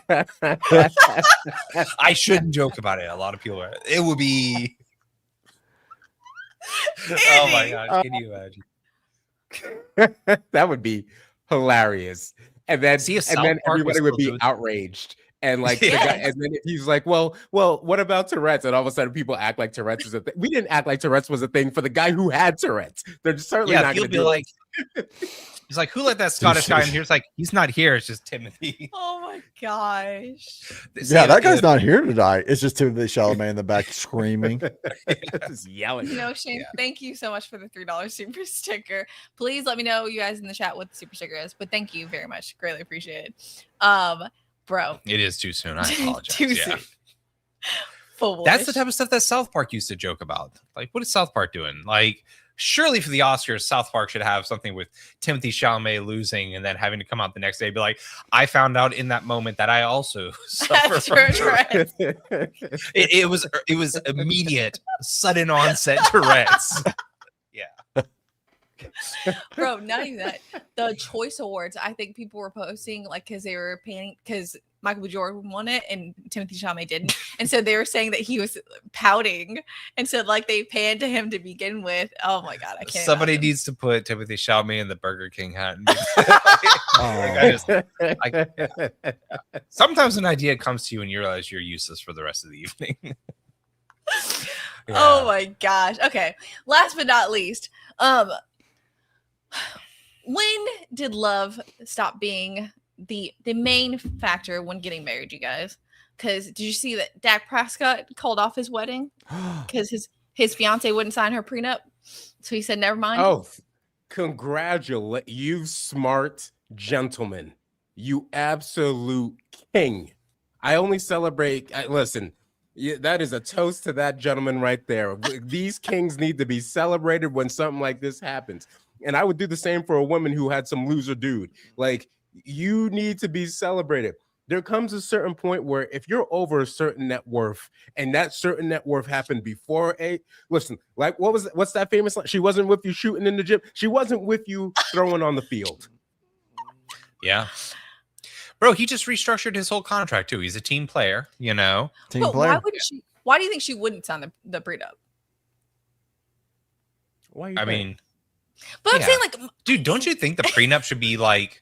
I shouldn't joke about it. A lot of people are. It would be. Oh my gosh! Can you imagine? That would be hilarious. And then everybody would be outraged. And like, the guy, and then he's like, well, what about Tourette's? And all of a sudden, people act like Tourette's is a thing. We didn't act like Tourette's was a thing for the guy who had Tourette's. They're certainly not going to be like. He's like, who let that Scottish guy in here? It's like, he's not here. It's just Timothy. Oh my gosh. Yeah, that guy's not here tonight. It's just Timothy Chalamet in the back screaming. Just yelling. Shane, thank you so much for the $3 super sticker. Please let me know, you guys in the chat, what the super sticker is. But thank you very much. Greatly appreciate it. Bro. It is too soon. I apologize. Too soon. That's the type of stuff that South Park used to joke about. Like, what is South Park doing? Like, surely for the Oscars, South Park should have something with Timothy Chalamet losing and then having to come out the next day and be like, I found out in that moment that I also suffer from Tourette's. It was immediate, sudden onset Tourette's. Yeah. Bro, not even that. The Choice Awards, I think people were posting like because they were paying because Michael B. Jordan won it and Timothy Chalamet didn't, and so they were saying that he was pouting, and so like they panned to him to begin with. Oh my god, I can't. Somebody needs to put Timothy Chalamet in the Burger King hat. Sometimes an idea comes to you and you realize you're useless for the rest of the evening. Oh my gosh. Okay. Last but not least, when did love stop being the main factor when getting married, you guys? Because did you see that Dak Prescott called off his wedding because his fiance wouldn't sign her prenup, so he said never mind. Oh, congratulate you, smart gentleman, you absolute king. I only celebrate. Listen, that is a toast to that gentleman right there. These kings need to be celebrated when something like this happens. And I would do the same for a woman who had some loser dude. Like, you need to be celebrated. There comes a certain point where if you're over a certain net worth and that certain net worth happened before listen, like what's that famous line? She wasn't with you shooting in the gym. She wasn't with you throwing on the field. Yeah. Bro, he just restructured his whole contract too. He's a team player, you know. Team but player. Why do you think she wouldn't sign the prenup? Why? I mean, but I'm saying, like, dude, don't you think the prenup should be like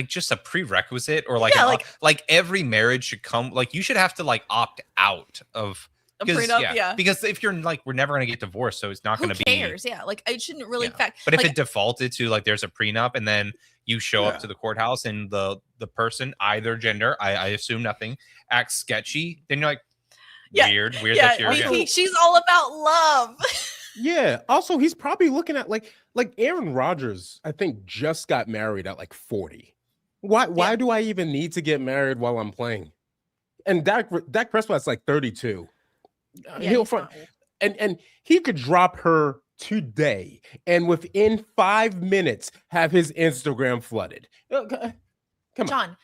just a prerequisite, or like like every marriage should come, like you should have to like opt out of a prenup? Yeah, because if you're like, we're never gonna get divorced, so it's not gonna be. Who cares? Yeah, like it shouldn't really affect. But if like, it defaulted to like there's a prenup and then you show up to the courthouse and the person, either gender, I assume nothing, acts sketchy, then you're like, weird. Yeah, she's all about love. Yeah. Also, he's probably looking at like Aaron Rodgers, I think, just got married at like 40. Why do I even need to get married while I'm playing? And Dak Prescott's like 32. And he could drop her today and within 5 minutes have his Instagram flooded. Come on. John,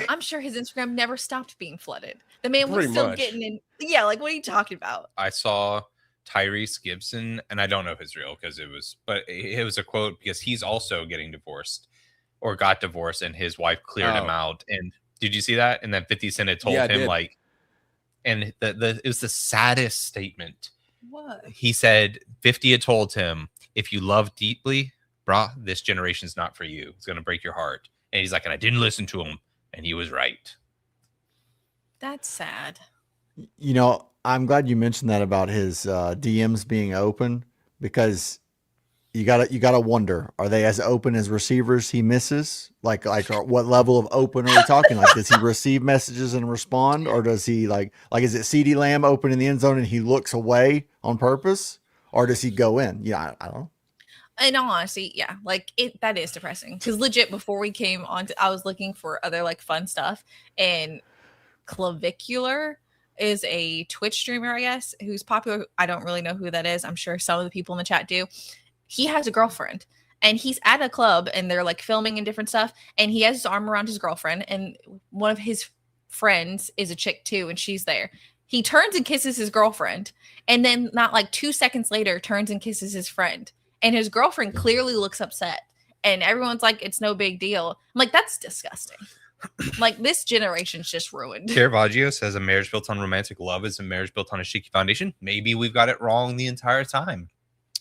I'm sure his Instagram never stopped being flooded. The man was still getting in. Yeah, like what are you talking about? I saw Tyrese Gibson, and I don't know if it's real because it was a quote, because he's also getting divorced or got divorced and his wife cleared him out. And did you see that? And then 50 Cent had told him like, and it was the saddest statement. What? He said 50 had told him, if you love deeply, brah, this generation's not for you. It's going to break your heart. And he's like, and I didn't listen to him. And he was right. That's sad. You know, I'm glad you mentioned that about his DMs being open, because you gotta wonder, are they as open as receivers he misses? Like what level of open are we talking? Like, does he receive messages and respond, or does he like is it CeeDee Lamb open in the end zone and he looks away on purpose, or does he go in? Yeah, I don't know. In all honesty, yeah, like that is depressing. Because legit, before we came on, I was looking for other like fun stuff, and Clavicular is a Twitch streamer, I guess, who's popular. I don't really know who that is. I'm sure some of the people in the chat do. He has a girlfriend, and he's at a club, and they're like filming and different stuff, and he has his arm around his girlfriend, and one of his friends is a chick too, and she's there. He turns and kisses his girlfriend, and then not like 2 seconds later turns and kisses his friend, and his girlfriend clearly looks upset, and everyone's like, it's no big deal. I'm like, that's disgusting. Like, this generation's just ruined. Caravaggio says a marriage built on romantic love is a marriage built on a shaky foundation. Maybe we've got it wrong the entire time.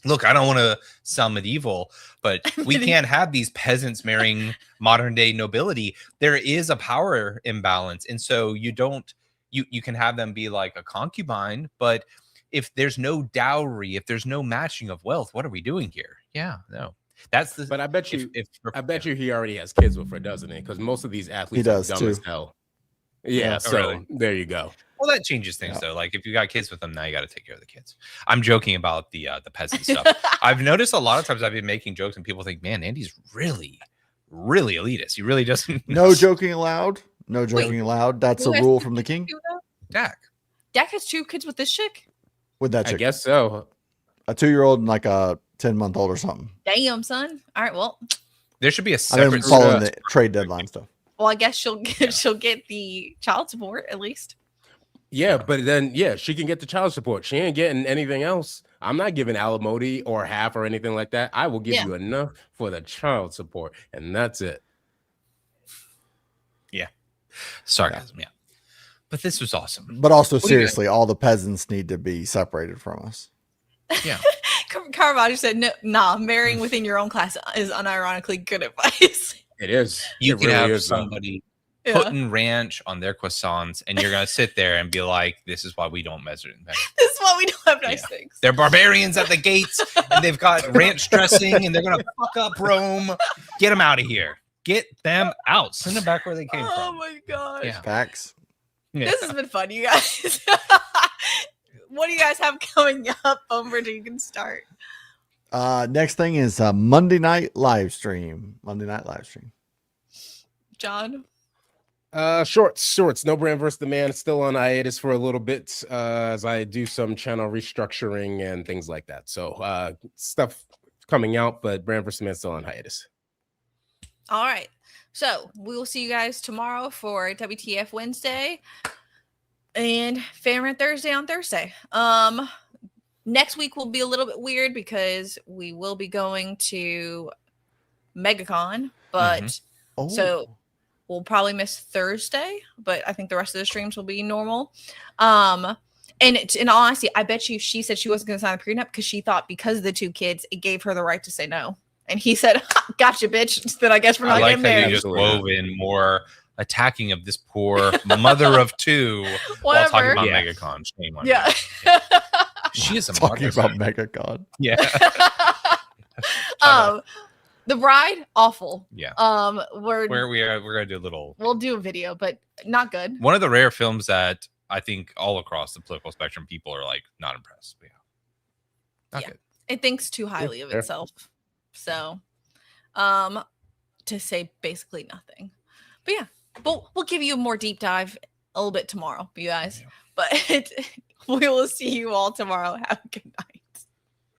Look, I don't want to sound medieval, but we can't have these peasants marrying modern day nobility. There is a power imbalance. And so you can have them be like a concubine, but if there's no dowry, if there's no matching of wealth, what are we doing here? Yeah, no. But I bet you, I bet you he already has kids with her, doesn't he? Because most of these athletes are dumb as hell. Yeah, so really? There you go. Well, that changes things though. Like if you got kids with them, now you got to take care of the kids. I'm joking about the peasant stuff. I've noticed a lot of times I've been making jokes and people think, man, Andy's really, really elitist. He really doesn't. No joking allowed. No joking allowed. That's a rule from the king. Dak has 2 kids with this chick. With that chick, I guess so. A 2-year-old and like a 10-month-old or something. Damn, son. All right, well, there should be a separate. I've been following the trade deadline stuff. Well, I guess she'll get the child support at least. Yeah, but then she can get the child support. She ain't getting anything else. I'm not giving alimony or half or anything like that. I will give you enough for the child support, and that's it. Yeah, sarcasm. Yeah, but this was awesome. But also, seriously, all the peasants need to be separated from us. Yeah. Caravaggio said, "No, nah, marrying within your own class is unironically good advice." It is. You can have somebody putting ranch on their croissants, and you're gonna sit there and be like, "This is why we don't measure it." This is why we don't have nice things. They're barbarians at the gates, and they've got ranch dressing, and they're gonna fuck up Rome. Get them out of here. Get them out. Send them back where they came from. Oh my gosh. Yeah. Facts. Yeah. This has been fun, you guys. What do you guys have coming up? Over, you can start. Next thing is a Monday night live stream. John. Shorts. No Brand versus the Man. Still on hiatus for a little bit as I do some channel restructuring and things like that. So stuff coming out, but Brand versus the Man still on hiatus. All right. So we will see you guys tomorrow for WTF Wednesday and Fan Rant Thursday on Thursday. Next week will be a little bit weird because we will be going to MegaCon, but so we'll probably miss Thursday, but I think the rest of the streams will be normal. And in all honesty, I bet you she said she wasn't going to sign a prenup because she thought because of the 2 kids, it gave her the right to say no. And he said, "Gotcha, bitch." Then I guess we're not getting married. You just wove in more attacking of this poor mother of 2 while talking about MegaCon. Shame on yeah. She is a talking about MegaCon. Yeah. The Bride, awful. Yeah. We're gonna do a little. We'll do a video, but not good. One of the rare films that I think all across the political spectrum people are like not impressed. But not good. It thinks too highly of itself. So, to say basically nothing. But yeah, we'll give you a more deep dive a little bit tomorrow, you guys. Yeah. But we will see you all tomorrow. Have a good night.